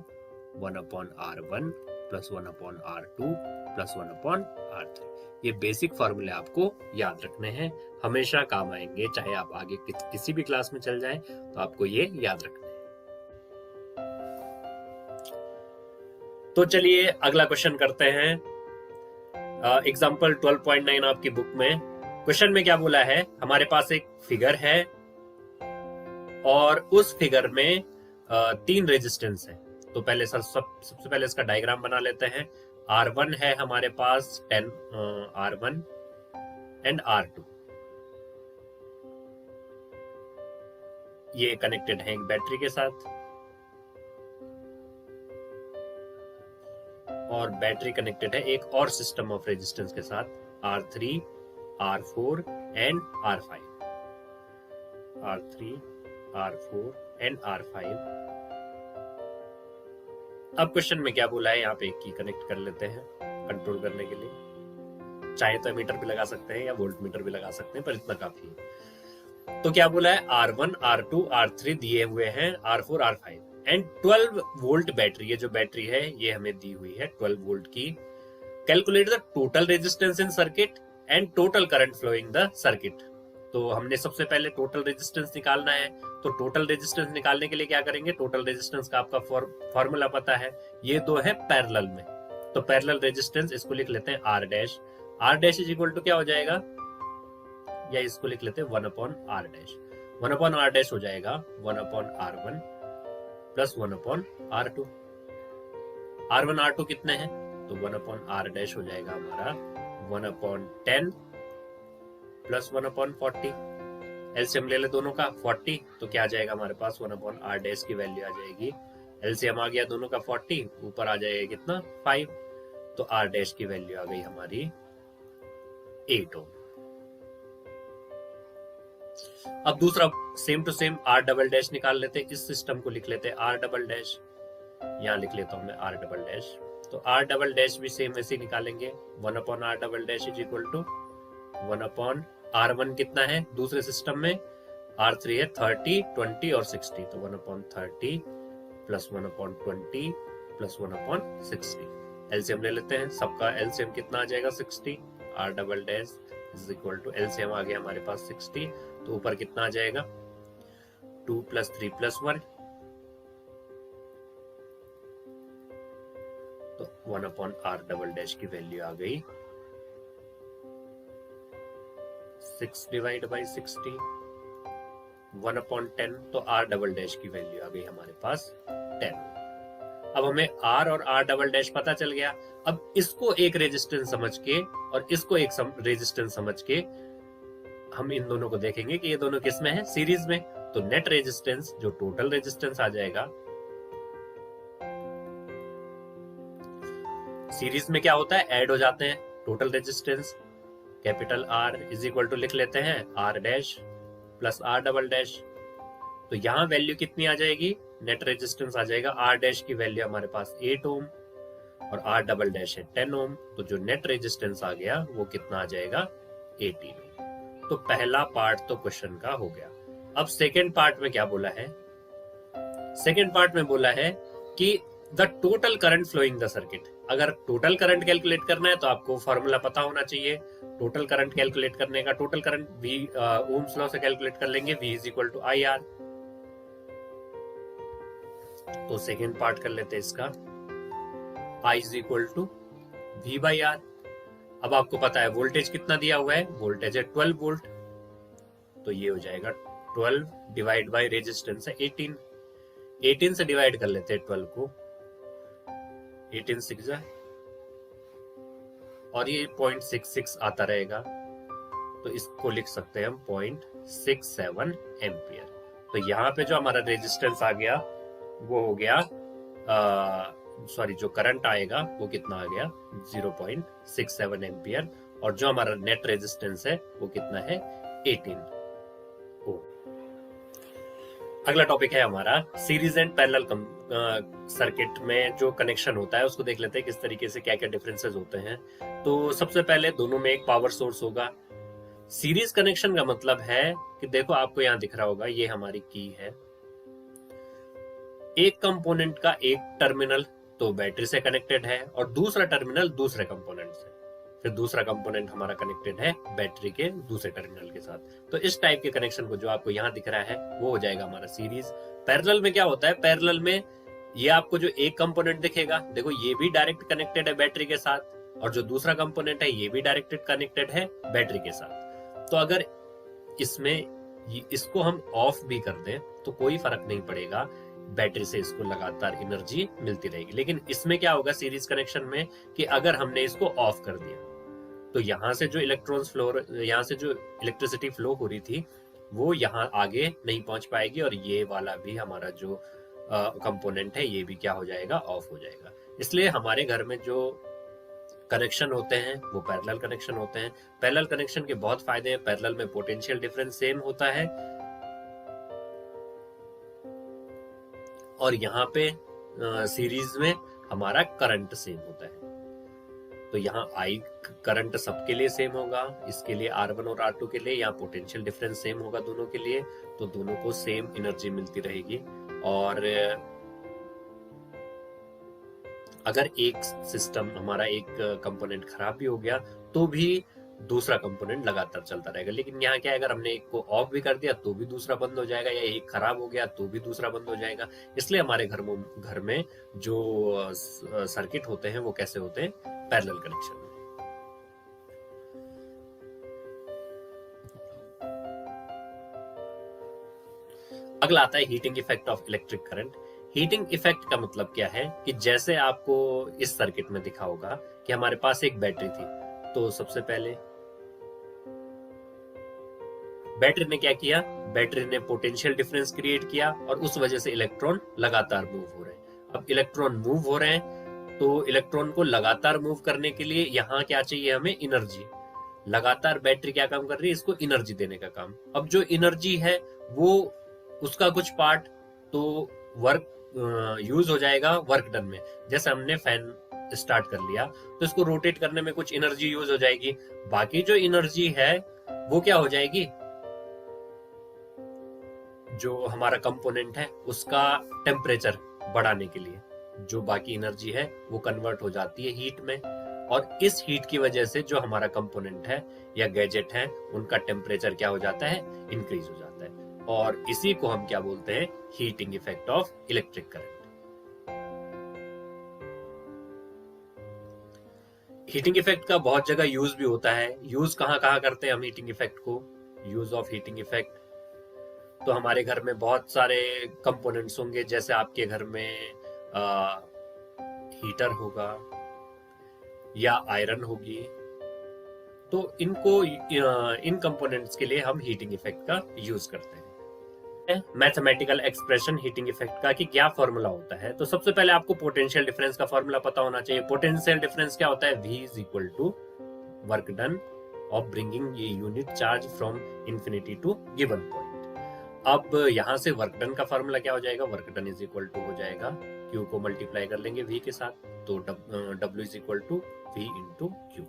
1 upon R1 plus 1 upon R2 plus 1 upon R3। ये बेसिक फॉर्मूले आपको याद रखने हैं, हमेशा काम आएंगे, चाहे आप आगे किसी भी क्लास में चल जाएं तो आपको ये याद रखना है। तो चलिए अगला क्वेश्चन करते हैं। एग्जाम्पल 12.9 आपकी बुक में क्वेश्चन में क्या बोला है, हमारे पास एक फिगर है और उस फिगर में 3 रेजिस्टेंस है। तो पहले सबसे पहले इसका डायग्राम बना लेते हैं। R1 है हमारे पास 10 R1 एंड R2, ये कनेक्टेड है एक बैटरी के साथ, और बैटरी कनेक्टेड है एक और सिस्टम ऑफ रेजिस्टेंस के साथ R3, R4 and R5। R3, R4 and R5। अब क्वेश्चन में क्या बोला है, यहाँ पे एक की कनेक्ट कर लेते हैं कंट्रोल करने के लिए। चाहे तो मीटर भी लगा सकते हैं या वोल्ट मीटर भी लगा सकते हैं, पर इतना काफी है। तो क्या बोला है, R1, R2, R3 दिए हुए हैं, R4, R5 and 12 volt battery. ये जो बैटरी है ये हमें दी हुई है 12 वोल्ट की। Calculate the total resistance in circuit and total current flowing the circuit. तो हमने सबसे पहले टोटल रेजिस्टेंस निकालना है। तो टोटल रेजिस्टेंस निकालने के लिए क्या करेंगे, टोटल रेजिस्टेंस का आपका फॉर्मूला पता है, ये दो है पैरेलल में। तो पैरेलल रेजिस्टेंस इसको लिख लेते हैं R dash. R dash is equal to क्या हो जाएगा, या इसको लिख लेते हैं 1 upon R dash. 1 upon R dash हो जाएगा 1 upon R1 plus 1 upon R2। R1 R2 कितने हैं, तो 1 अपॉन R डैश हो जाएगा हमारा 1 अपॉन 10 प्लस 1 अपॉन 40। एलसीएम ले ले दोनों का 40, तो क्या आ जाएगा हमारे पास 1 अपॉन R डैश की वैल्यू आ जाएगी। एलसीएम आ गया दोनों का 40, ऊपर आ जाएगा कितना 5, तो R डैश की वैल्यू आ गई हमारी 8 ओम। अब दूसरा same to same R double dash निकाल लेते हैं। इस सिस्टम को लिख लेते हैं R डबल डैश, यहां लिख लेता हूं मैं R डबल डैश। तो R डबल डैश भी सेम वैसे निकालेंगे, 1 upon R double dash is equal to 1 upon R1 कितना है दूसरे सिस्टम में, R3 है 30, 20 और 60, तो 1 upon 30 plus 1 upon 20 plus 1 upon 60। LCM ले लेते हैं, सबका एलसीएम कितना आ जाएगा 60। R double dash is equal to LCM आ गया हमारे पास 60, तो ऊपर कितना आ जाएगा 2 प्लस 3 प्लस 1, तो 1 अपॉन R डबल डैश की वैल्यू आ गई 6 डिवाइड बाई 60, 1 अपॉन 10, तो R डबल डैश की वैल्यू आ गई हमारे पास 10। अब हमें R और R डबल डैश पता चल गया। अब इसको एक रेजिस्टेंस समझ के और इसको एक रेजिस्टेंस समझ के हम इन दोनों को देखेंगे कि ये दोनों किस में है, सीरीज में। तो नेट रेजिस्टेंस जो टोटल रेजिस्टेंस आ जाएगा, सीरीज में क्या होता है, ऐड हो जाते हैं total resistance. Capital R is equal to लिख लेते हैं R dash plus R double dash. तो यहां वैल्यू कितनी आ जाएगी, नेट रेजिस्टेंस आ जाएगा, R डैश की वैल्यू हमारे पास 8 ओम और R डबल डैश है 10 ओम। तो जो नेट रेजिस्टेंस आ गया वो कितना आ जाएगा, 18 ओम। तो पहला पार्ट तो क्वेश्चन का हो गया। अब सेकेंड पार्ट में क्या बोला है, सेकेंड पार्ट में बोला है कि the total current flowing the circuit. अगर टोटल करंट कैलकुलेट करना है तो आपको फॉर्मूला पता होना चाहिए। टोटल करंट कैलकुलेट करने का, total current V ohm's law से कैलकुलेट कर लेंगे, V is equal to IR। तो सेकेंड पार्ट कर लेते हैं इसका, I is equal to V by R। अब आपको पता है वोल्टेज कितना दिया हुआ है, वोल्टेज है 12 वोल्ट। तो ये हो जाएगा 12 डिवाइड बाई रेजिस्टेंस है 18। 18 से डिवाइड कर लेते हैं 12 को, 18 6 और ये 0.66 आता रहेगा। तो इसको लिख सकते हैं हम 0.67 एम्पियर। तो यहाँ पे जो हमारा रेजिस्टेंस आ गया वो हो गया, सॉरी जो करंट आएगा वो कितना आ गया, 0.67 एम्पियर। और जो हमारा नेट रेजिस्टेंस है वो कितना है, 18 ओम। अगला टॉपिक है हमारा सीरीज एंड पैरेलल सर्किट में जो कनेक्शन होता है उसको देख लेते हैं किस तरीके से क्या क्या डिफरेंसेस होते हैं। तो सबसे पहले दोनों में एक पावर सोर्स होगा। सीरीज कनेक्शन का मतलब है कि देखो आपको यहां दिख रहा होगा, ये हमारी की है, एक कंपोनेंट का एक टर्मिनल तो बैटरी से कनेक्टेड है और दूसरा टर्मिनल दूसरे कंपोनेंट से, फिर दूसरा कंपोनेंट हमारा कनेक्टेड है बैटरी के दूसरे टर्मिनल के साथ। तो इस टाइप के कनेक्शन को जो आपको यहां दिख रहा है वो हो जाएगा हमारा सीरीज। पैरेलल में क्या होता है, पैरेलल में ये आपको जो एक कंपोनेंट दिखेगा, देखो ये भी डायरेक्ट कनेक्टेड है बैटरी के साथ और जो दूसरा कंपोनेंट है ये भी डायरेक्टेड कनेक्टेड है बैटरी के साथ। तो अगर इसमें इसको हम ऑफ भी कर दें तो कोई फर्क नहीं पड़ेगा, बैटरी से इसको लगातार एनर्जी मिलती रहेगी। लेकिन इसमें क्या होगा सीरीज कनेक्शन में कि अगर हमने इसको ऑफ कर दिया तो यहां से जो इलेक्ट्रॉन्स फ्लो, यहां से जो इलेक्ट्रिसिटी फ्लो हो रही थी वो यहां आगे नहीं पहुंच पाएगी और ये वाला भी हमारा जो कंपोनेंट है ये भी क्या हो जाएगा, ऑफ हो जाएगा। इसलिए हमारे घर में जो कनेक्शन होते हैं वो पैरेलल कनेक्शन होते हैं। पैरेलल कनेक्शन के बहुत फायदे हैं। पैरेलल में पोटेंशियल डिफरेंस सेम होता है और यहाँ पे सीरीज में हमारा करंट सेम होता है। तो यहाँ I करंट सबके लिए सेम होगा, इसके लिए R1 और R2 के लिए यहाँ पोटेंशियल डिफरेंस सेम होगा दोनों के लिए, तो दोनों को सेम एनर्जी मिलती रहेगी। और अगर एक सिस्टम हमारा एक कंपोनेंट खराब भी हो गया तो भी दूसरा कंपोनेंट लगातार चलता रहेगा। लेकिन यहाँ क्या है, अगर हमने एक को ऑफ भी कर दिया तो भी दूसरा बंद हो जाएगा, या एक खराब हो गया तो भी दूसरा बंद हो जाएगा। इसलिए हमारे घर में जो सर्किट होते हैं वो कैसे होते हैं, पैरेलल कनेक्शन में। अगला आता है heating effect of electric current. Heating effect का मतलब क्या है कि जैसे आपको इस सर्किट में दिखा होगा कि हमारे पास एक बैटरी थी, तो सबसे पहले बैटरी ने क्या किया, बैटरी ने पोटेंशियल डिफरेंस क्रिएट किया और उस वजह से इलेक्ट्रॉन लगातार मूव हो रहे हैं। अब इलेक्ट्रॉन मूव हो रहे हैं तो इलेक्ट्रॉन को लगातार मूव करने के लिए यहाँ क्या चाहिए, हमें एनर्जी। लगातार बैटरी क्या काम कर रही है, इसको एनर्जी देने का काम। अब जो एनर्जी है वो उसका कुछ पार्ट तो वर्क यूज हो जाएगा वर्क डन में। जैसे हमने फैन स्टार्ट कर लिया तो इसको रोटेट करने में कुछ एनर्जी यूज हो जाएगी। बाकी जो एनर्जी है वो क्या हो जाएगी, जो हमारा कंपोनेंट है उसका टेम्परेचर बढ़ाने के लिए जो बाकी एनर्जी है वो कन्वर्ट हो जाती है हीट में, और इस हीट की वजह से जो हमारा कंपोनेंट है या गैजेट है उनका टेम्परेचर क्या हो जाता है, इंक्रीज हो जाता है। और इसी को हम क्या बोलते हैं, heating effect of electric current. Heating effect का बहुत जगह यूज भी होता है। यूज कहां कहां करते हैं हम हीटिंग इफेक्ट को, यूज ऑफ हीटिंग इफेक्ट। तो हमारे घर में बहुत सारे कंपोनेंट्स होंगे, जैसे आपके घर में हीटर होगा या आयरन होगी, तो इनको इन कंपोनेंट्स के लिए हम हीटिंग इफेक्ट का यूज करते हैं। मैथमेटिकल एक्सप्रेशन हीटिंग इफेक्ट का कि क्या फॉर्मूला होता है, तो सबसे पहले आपको पोटेंशियल डिफरेंस का फॉर्मूला पता होना चाहिए। पोटेंशियल डिफरेंस क्या होता है? V is equal to work done of bringing ये unit charge from infinity to given point. अब यहां से वर्क डन का फॉर्मूला क्या हो जाएगा? Work done is equal to हो जाएगा Q को मल्टीप्लाई कर लेंगे V के साथ, तो W is equal to V into Q।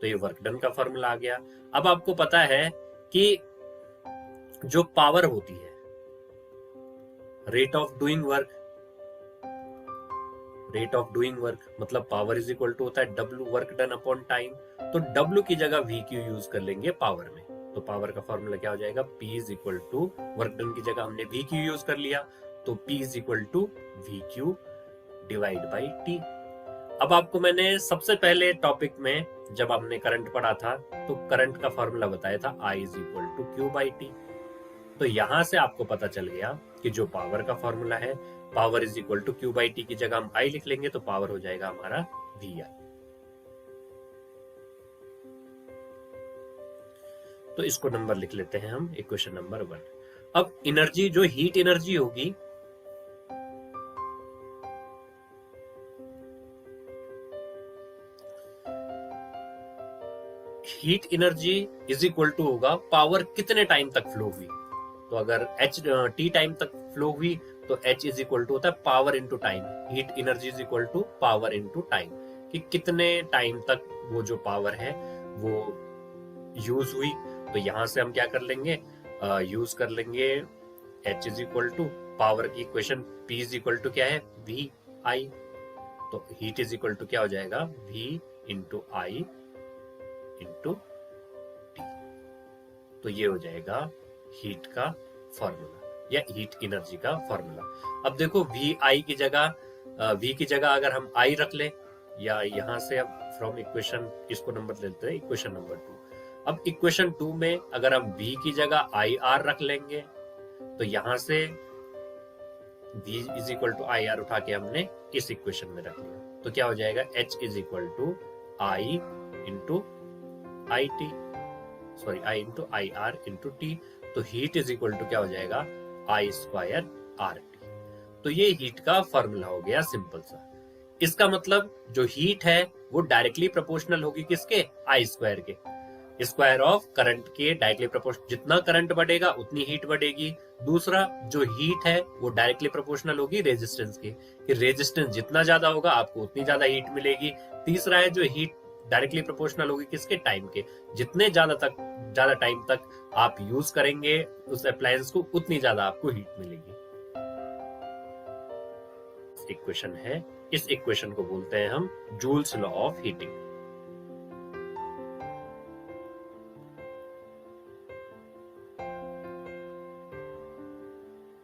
तो ये वर्क डन का फॉर्मूला आ गया। अब आपको पता है कि जो पावर होती है, रेट ऑफ डूइंग वर्क मतलब पावर इज इक्वल टू होता है W work done upon time. तो W की जगह VQ यूज कर लेंगे पावर में, तो पावर का फॉर्मूला क्या हो जाएगा? P is equal to work done की जगह हमने VQ यूज कर लिया, तो P is equal to VQ divide by T। अब आपको मैंने सबसे पहले टॉपिक में जब आपने करंट पढ़ा था तो करंट का फॉर्मूला बताया था I is equal to Q by T। तो यहां से आपको पता चल गया कि जो पावर का फॉर्मूला है, power is equal to Q by T की जगह हम I लिख लेंगे, तो पावर हो जाएगा हमारा VI। तो इसको नंबर लिख लेते हैं हम, इक्वेशन नंबर 1। अब एनर्जी, जो हीट एनर्जी होगी, heat energy is equal to होगा पावर कितने टाइम तक फ्लो हुई। तो अगर T टाइम तक फ्लो हुई तो H इज इक्वल टू होता है power into time. Heat energy is equal to power into time, कि कितने टाइम तक वो जो पावर है वो यूज हुई। तो यहां से हम क्या कर लेंगे? यूज कर लेंगे H is equal to power की equation, P is equal to क्या है? VI। तो हीट इज इक्वल टू क्या हो जाएगा? V into I into T। तो ये हो जाएगा हीट का फॉर्मूला या हीट एनर्जी का फॉर्मूला। अब देखो VI की जगह V की जगह अगर हम I रख ले, या यहां से अब फ्रॉम इक्वेशन इसको नंबर लेते हैं इक्वेशन नंबर 2। अब इक्वेशन 2 में अगर हम V की जगह IR रख लेंगे, तो यहां से V is equal to IR उठा के हमने इस इक्वेशन में रख लिया, तो क्या हो जाएगा? H is equal to I into IT, sorry I into IR into T। तो हीट इज इक्वल टू क्या हो जाएगा? I square RT। तो ये हीट का फॉर्मूला हो गया, सिंपल सा। इसका मतलब जो हीट है वो डायरेक्टली प्रोपोर्शनल होगी किसके? I स्क्वायर के, स्क्वायर ऑफ करंट के डायरेक्टली प्रोपोर्शनल। जितना करंट बढ़ेगा उतनी हीट बढ़ेगी। दूसरा, जो हीट है वो डायरेक्टली प्रोपोर्शनल होगी रेजिस्टेंस के, कि रेजिस्टेंस जितना ज्यादा होगा आपको उतनी ज्यादा हीट मिलेगी। तीसरा है, जो हीट डायरेक्टली प्रोपोर्शनल होगी किसके? टाइम के। जितने ज्यादा टाइम तक आप यूज करेंगे उस अप्लायंस को, उतनी ज्यादा आपको हीट मिलेगी। इक्वेशन है, इस इक्वेशन को बोलते हैं हम जूल्स लॉ ऑफ हीटिंग।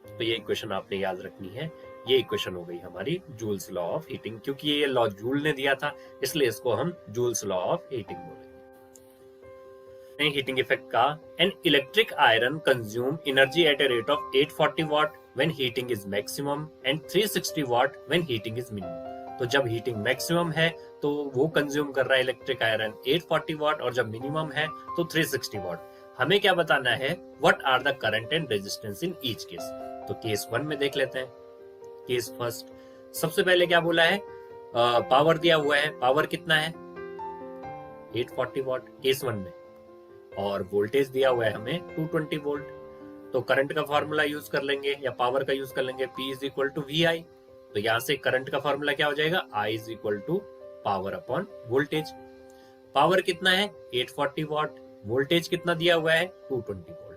तो ये इक्वेशन आपने याद रखनी है। ये इक्वेशन हो गई हमारी जूल्स लॉ ऑफ हीटिंग, क्योंकि ये लॉ जूल ने दिया था, इसलिए इसको हम जूल्स लॉ ऑफ हीटिंग बोलेंगे। हीटिंग इफेक्ट का, an electric iron consume energy at a rate of 840 watt when heating is maximum and 360 watt when heating is minimum. तो जब हीटिंग मैक्सिमम है तो वो कंज्यूम कर रहा है इलेक्ट्रिक आयरन 840 वाट, और जब मिनिमम है तो 360 वाट। हमें क्या बताना है? What are the current and resistance in each case. तो केस 1 में देख लेते हैं। केस फर्स्ट, सबसे पहले क्या बोला है? पावर दिया हुआ है, पावर कितना है? 840 वाट केस 1 में, और वोल्टेज दिया हुआ है हमें 220 वोल्ट। तो करंट का फॉर्मूला यूज कर लेंगे या पावर का यूज कर लेंगे, P is equal to VI। तो यहां से करंट का फॉर्मूला क्या हो जाएगा? I is equal to power upon voltage. Power कितना है? 840 वाट। वोल्टेज कितना दिया हुआ है? 220 वोल्ट।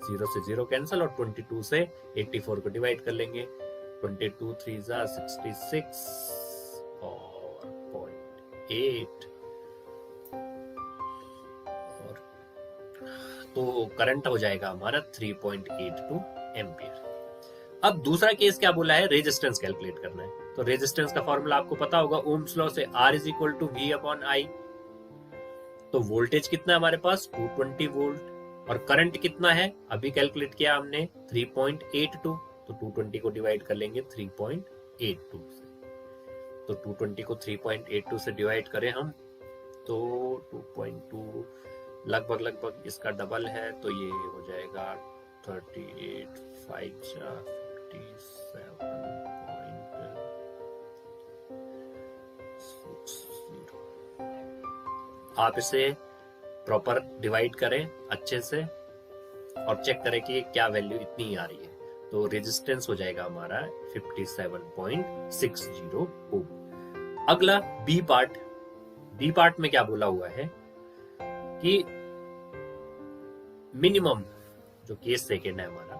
0 से 0 कैंसिल, और 22 से 84 को डिवाइड कर लेंगे। 22 3 जा 66 और 0.8, और तो करंट हो जाएगा हमारा 3.82 एम्पियर। अब दूसरा केस क्या बोला है? रेजिस्टेंस कैलकुलेट करना है। तो रेजिस्टेंस का फॉर्मूला आपको पता होगा ओम्स लॉ से, R is equal to V upon I। तो वोल्टेज कितना है हमारे पास? 220 वोल्ट, और करंट कितना है? अभी कैलकुलेट किया हमने 3.82, तो 220 को डिवाइड कर लेंगे 3.82 से। तो 220 को 3.82 से डिवाइड करें हम तो 2.2 लगभग इसका डबल है, तो ये हो जाएगा 38 5 57.60। आप इसे प्रॉपर डिवाइड करें अच्छे से और चेक करें कि क्या वैल्यू इतनी ही आ रही है। तो रेजिस्टेंस हो जाएगा हमारा 57.60 ओम। अगला बी पार्ट में क्या बोला हुआ है कि मिनिमम जो केस सेकेंड है हमारा,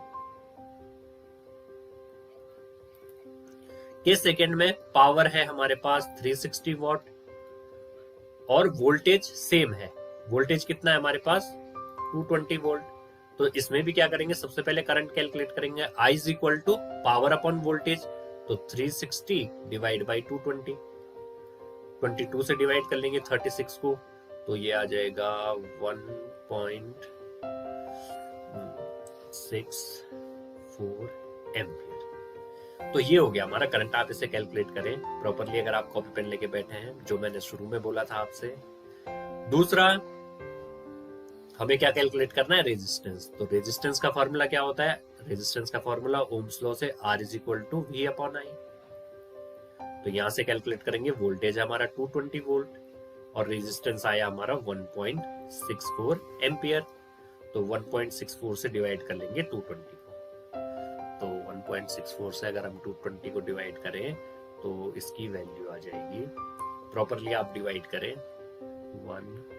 केस सेकेंड में पावर है हमारे पास 360 वॉट और वोल्टेज सेम है। वोल्टेज कितना है हमारे पास 220 वोल्ट। तो इसमें भी क्या करेंगे, सबसे पहले करंट कैलकुलेट करेंगे। I is equal to power upon voltage, तो 360 डिवाइड बाई 220, 22 से डिवाइड कर लेंगे 36 को, तो ये आ जाएगा 1.64 एम्पियर। तो ये हो गया हमारा करंट। आप इसे कैलकुलेट करें प्रॉपरली अगर आप कॉपी पेन लेके बैठे हैं, जो मैंने शुरू में बोला था आपसे। दूसरा, हमें क्या कैलकुलेट करना है, रेजिस्टेंस। तो रेजिस्टेंस का फॉर्मूला क्या होता है, रेजिस्टेंस का फॉर्मूला ओम्स लॉ से R is equal to V upon I। तो यहां से कैलकुलेट करेंगे, वोल्टेज हमारा 220 वोल्ट और रेजिस्टेंस आया हमारा 1.64 एम्पियर। तो 1.64 से डिवाइड कर लेंगे 220 को। तो 1.64 से अगर हम 220 को डिवाइड करें तो इसकी वैल्यू आ जाएगी, प्रॉपरली आप डिवाइड करें 1।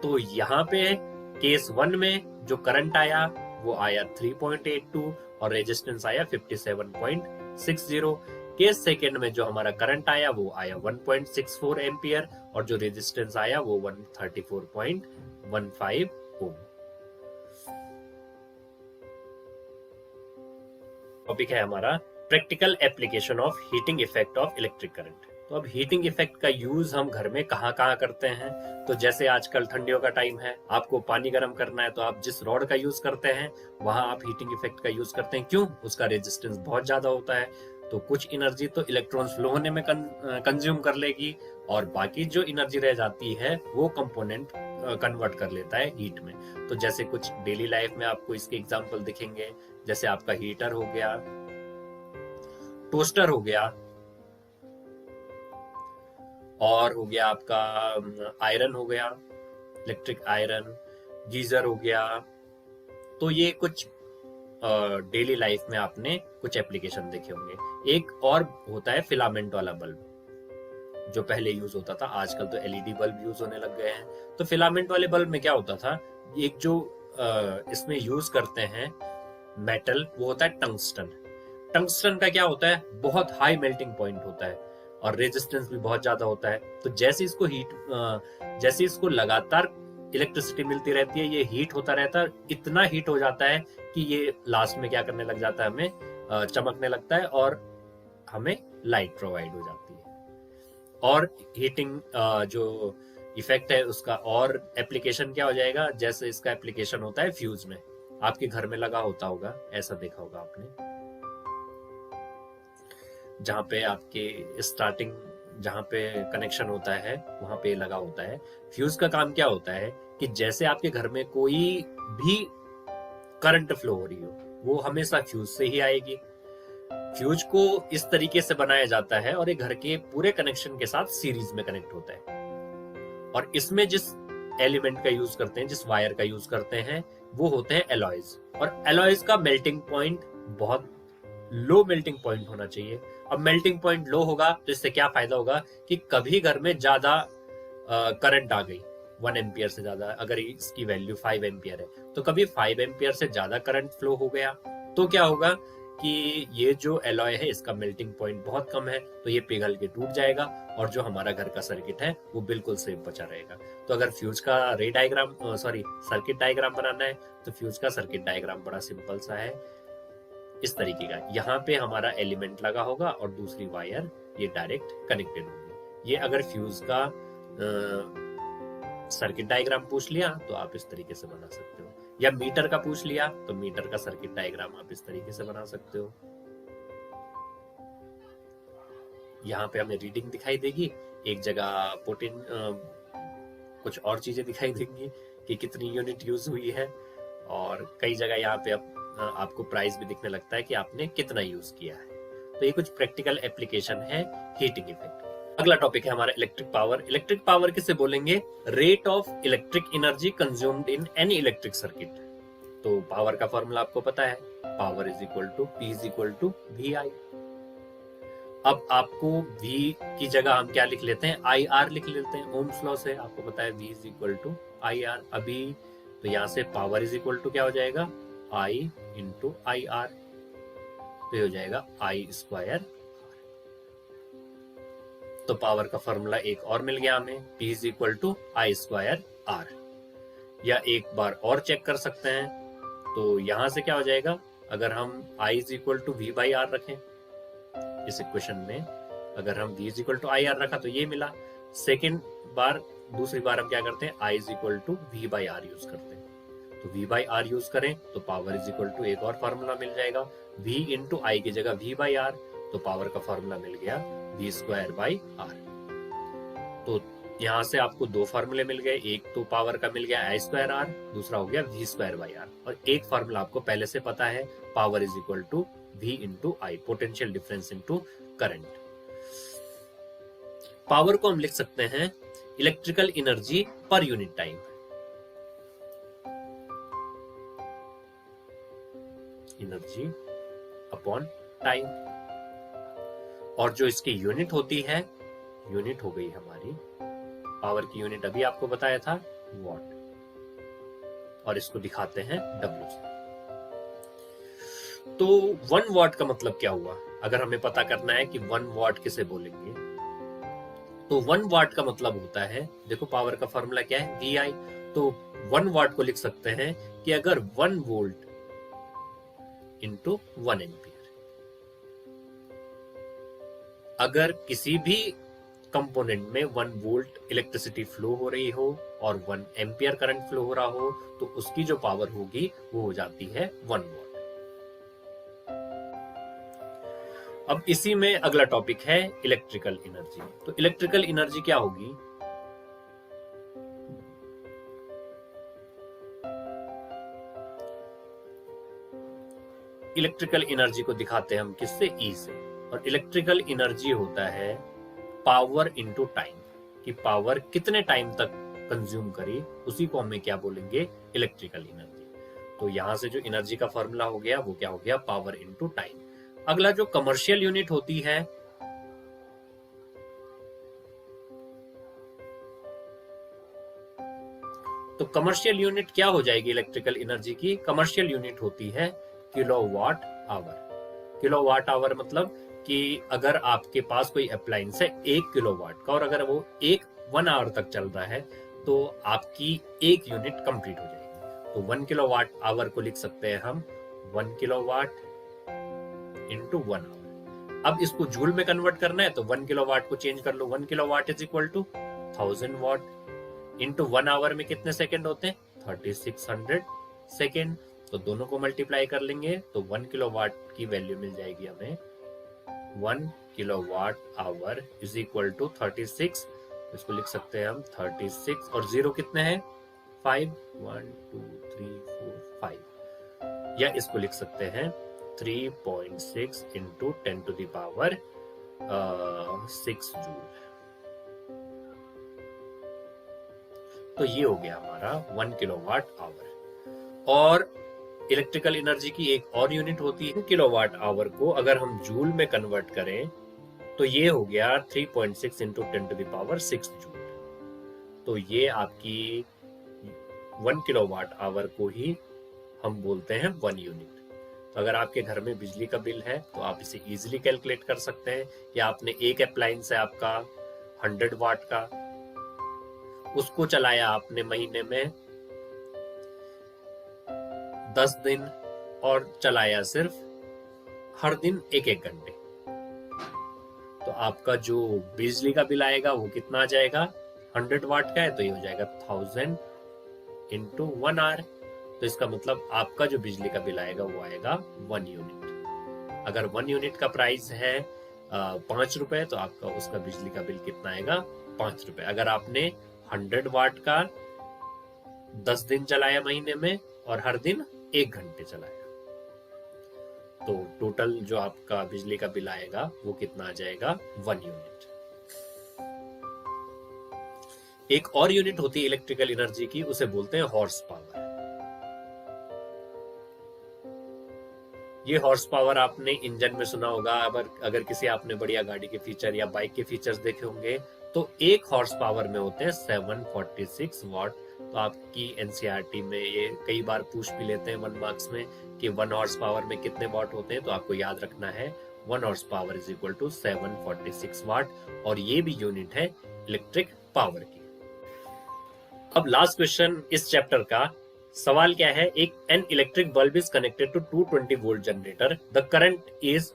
तो यहां पे केस 1 में जो करंट आया वो आया 3.82 और रेजिस्टेंस आया 57.60। केस सेकेंड में जो हमारा करंट आया वो आया 1.64 एम्पियर और जो रेजिस्टेंस आया वो 134.15 ओम। टॉपिक है हमारा practical application of heating effect of electric current. तो अब हीटिंग इफेक्ट का यूज हम घर में कहाँ कहाँ करते हैं। तो जैसे आजकल ठंडियों का टाइम है, आपको पानी गर्म करना है, तो आप जिस रॉड का यूज करते हैं वहां आप हीटिंग इफेक्ट का यूज करते हैं। क्यों? उसका रेजिस्टेंस बहुत ज्यादा होता है, तो कुछ एनर्जी तो इलेक्ट्रॉन्स फ्लो होने में कंज्यूम कर लेगी और बाकी जो एनर्जी रह जाती है वो कंपोनेंट कन्वर्ट कर लेता है हीट में। तो जैसे कुछ डेली लाइफ में आपको इसके एग्जांपल दिखेंगे, जैसे आपका हीटर हो गया, टोस्टर हो गया, और हो गया आपका आयरन हो गया, इलेक्ट्रिक आयरन, गीजर हो गया। तो ये कुछ डेली लाइफ में आपने कुछ एप्लीकेशन देखे होंगे। एक और होता है फिलामेंट वाला बल्ब, जो पहले यूज होता था, आजकल तो एलईडी बल्ब यूज होने लग गए हैं। तो फिलामेंट वाले बल्ब में क्या होता था, एक जो इसमें यूज करते हैं मेटल, वो होता है टंगस्टन। टंगस्टन का क्या होता है, बहुत हाई मेल्टिंग पॉइंट होता है और रेजिस्टेंस भी बहुत ज्यादा होता है। तो जैसे इसको लगातार इलेक्ट्रिसिटी मिलती रहती है, ये हीट होता रहता है, इतना हीट हो जाता है कि ये लास्ट में क्या करने लग जाता है, हमें चमकने लगता है और हमें लाइट प्रोवाइड हो जाती है। और हीटिंग जो इफेक्ट है उसका और एप्लीकेशन क्या हो जाएगा, जैसे इसका एप्लीकेशन होता है फ्यूज में, आपके घर में लगा होता होगा, ऐसा देखा होगा आपने, जहां पे आपके स्टार्टिंग जहां पे कनेक्शन होता है वहां पे लगा होता है। फ्यूज का काम क्या होता है कि जैसे आपके घर में कोई भी करंट फ्लो हो रही हो, वो हमेशा फ्यूज से ही आएगी। फ्यूज को इस तरीके से बनाया जाता है और ये घर के पूरे कनेक्शन के साथ सीरीज में कनेक्ट होता है। और इसमें जिस एलिमेंट का यूज करते हैं, जिस वायर का यूज करते हैं, वो होते हैं एलॉयज। और एलॉयज का मेल्टिंग पॉइंट बहुत लो मेल्टिंग पॉइंट होना चाहिए। अब मेल्टिंग पॉइंट लो होगा तो इससे क्या फायदा होगा कि कभी घर में ज्यादा करंट आ गई 1 एम्पियर से ज्यादा, अगर इसकी वैल्यू 5 एम्पियर है, तो कभी 5 एम्पियर से ज्यादा करंट फ्लो हो गया तो क्या होगा कि ये जो एलॉय है इसका मेल्टिंग पॉइंट बहुत कम है, तो ये पिघल के टूट जाएगा और जो हमारा घर का सर्किट है वो बिल्कुल सेफ बचा रहेगा। तो अगर फ्यूज का सर्किट डायग्राम बनाना है तो फ्यूज का सर्किट डायग्राम बड़ा सिंपल सा है, इस तरीके का। यहाँ पे हमारा एलिमेंट लगा होगा और दूसरी वायर ये डायरेक्ट कनेक्टेड होगी। ये अगर फ्यूज का सर्किट डायग्राम पूछ लिया तो आप इस तरीके से बना सकते हो। या मीटर का पूछ लिया तो मीटर का सर्किट डायग्राम आप इस तरीके से बना सकते हो। यहाँ पे हमें रीडिंग दिखाई देगी, एक जगह कुछ और चीजें दिखाई देंगी कि कितनी यूनिट यूज हुई है, और कई जगह यहाँ पे आपको प्राइस भी दिखने लगता है कि आपने कितना यूज किया है। तो ये कुछ प्रैक्टिकल एप्लीकेशन है हीटिंग इफेक्ट। अगला टॉपिक है हमारा इलेक्ट्रिक पावर। इलेक्ट्रिक पावर किसे बोलेंगे? Rate of electric energy consumed in any electric circuit. तो पावर का फॉर्मूला आपको पता है, power is equal to P is equal to VI। अब आपको V की जगह हम क्या लिख लेते हैं? IR लिख लेते हैं, ओम्स लॉ से आपको पता है V is equal to IR। अभी तो यहां से पावर इज इक्वल टू क्या हो जाएगा? I इंटू IR, तो हो जाएगा I स्क्वायर। तो पावर का फॉर्मूला एक और मिल गया हमें, P is equal to I square R। या एक बार और चेक कर सकते हैं, तो यहां से क्या हो जाएगा? अगर हम I is equal to V by R रखें इस इक्वेशन में, अगर हम V is equal to IR रखा तो ये मिला। दूसरी बार हम क्या करते हैं? I is equal to V by R use करते हैं। तो V बाई R यूज करें तो पावर इज इक्वल टू एक और फॉर्मूला मिल जाएगा, V इंटू I की जगह V बाई R। तो पावर का फॉर्मूला मिल गया V स्क्वायर बाई R। तो यहां से आपको दो फॉर्मूले मिल गए, एक तो पावर का मिल गया I स्क्वायर R, दूसरा हो गया V स्क्वायर बाई R। और एक फॉर्मूला आपको पहले से पता है, power is equal to V into I, potential difference into current. Power को हम लिख सकते हैं electrical energy per unit time. Energy upon time. और जो इसकी यूनिट होती है, यूनिट हो गई हमारी, पावर की यूनिट अभी आपको बताया था, वॉट। और इसको दिखाते हैं W से। तो 1 वॉट का मतलब क्या हुआ? अगर हमें पता करना है कि 1 वॉट किसे बोलेंगे, तो 1 वॉट का मतलब होता है, देखो पावर का फॉर्मूला क्या है? VI। तो 1 वॉट को लिख सकते हैं कि अगर 1 वोल्ट इंटू 1 एम्पियर, अगर किसी भी कंपोनेंट में 1 वोल्ट इलेक्ट्रिसिटी फ्लो हो रही हो और 1 एम्पियर करंट फ्लो हो रहा हो, तो उसकी जो पावर होगी वो हो जाती है 1 वॉट। अब इसी में अगला टॉपिक है इलेक्ट्रिकल एनर्जी। तो इलेक्ट्रिकल एनर्जी क्या होगी? इलेक्ट्रिकल एनर्जी को दिखाते हैं हम किससे? E से। और इलेक्ट्रिकल एनर्जी होता है पावर इनटू टाइम, कि पावर कितने टाइम तक कंज्यूम करी, उसी को हमें क्या बोलेंगे? Electrical energy. तो यहां से जो एनर्जी का फॉर्मूला हो गया वो क्या हो गया? Power into time. अगला जो कमर्शियल यूनिट होती है, तो कमर्शियल यूनिट क्या हो जाएगी इलेक्ट्रिकल एनर्जी की? कमर्शियल यूनिट होती है किलोवाट आवर। किलोवाट आवर मतलब कि अगर आपके पास कोई अप्लायंस है 1 किलोवाट का, और अगर वो 1 आवर तक चल रहा है, तो आपकी 1 यूनिट कंप्लीट हो जाएगी। तो 1 किलोवाट आवर को लिख सकते हैं हम 1 किलोवाट इंटू 1 आवर। अब इसको जूल में कन्वर्ट करना है तो 1 किलोवाट को चेंज कर लो, 1 kilowatt is equal to 1000 watt into 1 hour में कितने सेकेंड होते हैं? 3600 सेकेंड। तो दोनों को मल्टीप्लाई कर लेंगे तो 1 किलोवाट की वैल्यू मिल जाएगी हमें 1 kilowatt hour is equal to 36। इसको लिख सकते हैं हम 36, और जीरो कितने हैं? 5, 1 2 3 4 5। या इसको लिख सकते हैं 3.6 into 10 to the power 6 joule. तो ये हो गया हमारा 1 किलोवाट आवर। और इलेक्ट्रिकल एनर्जी की एक और यूनिट होती है किलोवाट आवर को अगर हम जूल में कन्वर्ट करें तो ये हो गया 3.6 into 10 to the power 6 joule. तो ये आपकी 1 किलोवाट आवर को ही हम बोलते हैं 1 यूनिट। तो अगर आपके घर में बिजली का बिल है तो आप इसे इजीली कैलकुलेट कर सकते हैं कि आपने एक अप्लायंस है आपका 100 वाट का, उसको चलाया आपने महीने में 10 दिन और चलाया सिर्फ हर दिन 1-1 घंटे, तो आपका जो बिजली का बिल आएगा वो कितना आ जाएगा? 100 वाट का है तो ये हो जाएगा 1000 इंटू 1 आवर। तो इसका मतलब आपका जो बिजली का बिल आएगा वो आएगा 1 यूनिट। अगर 1 यूनिट का प्राइस है 5 रुपए, तो आपका उसका बिजली का बिल कितना आएगा? 5 रुपए। अगर आपने 100 वाट का 10 दिन चलाया महीने में और हर दिन 1 घंटे चलाया, तो टोटल जो आपका बिजली का बिल आएगा वो कितना आ जाएगा? 1 यूनिट। एक और यूनिट होती है इलेक्ट्रिकल एनर्जी की, उसे बोलते हैं हॉर्स पावर। ये हॉर्स पावर आपने इंजन में सुना होगा। अगर किसी आपने बढ़िया गाड़ी के फीचर या बाइक के फीचर्स देखे होंगे, तो एक हॉर्स पावर में होते हैं 746 वॉट। तो आपकी एनसीईआरटी में ये कई बार पूछ भी लेते हैं 1 मार्क्स में कि 1 हॉर्स पावर में कितने वॉट होते हैं। तो आपको याद रखना है 1 horse power is equal to 746 watt, और ये भी यूनिट है इलेक्ट्रिक पावर की। अब लास्ट क्वेश्चन इस चैप्टर का सवाल क्या है? An electric bulb is connected to 220 volt generator, the current is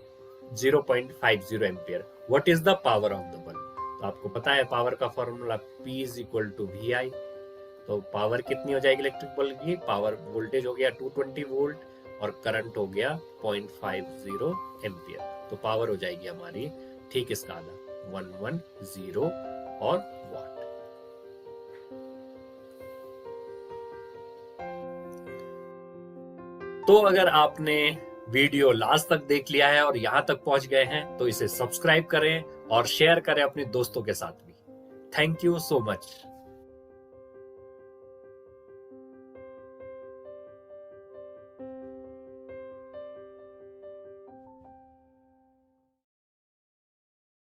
0.50 ampere, what is the power of the bulb? तो आपको पता है पावर का formula P is equal to VI। तो पावर कितनी हो जाएगी इलेक्ट्रिक बल्ब की? पावर वोल्टेज हो गया 220 वोल्ट और करंट हो गया 0.50 एम्पियर। तो पावर हो जाएगी हमारी ठीक इसका आधा 110 और वाट। तो अगर आपने वीडियो लास्ट तक देख लिया है और यहां तक पहुंच गए हैं, तो इसे सब्सक्राइब करें और शेयर करें अपने दोस्तों के साथ भी। Thank you so much.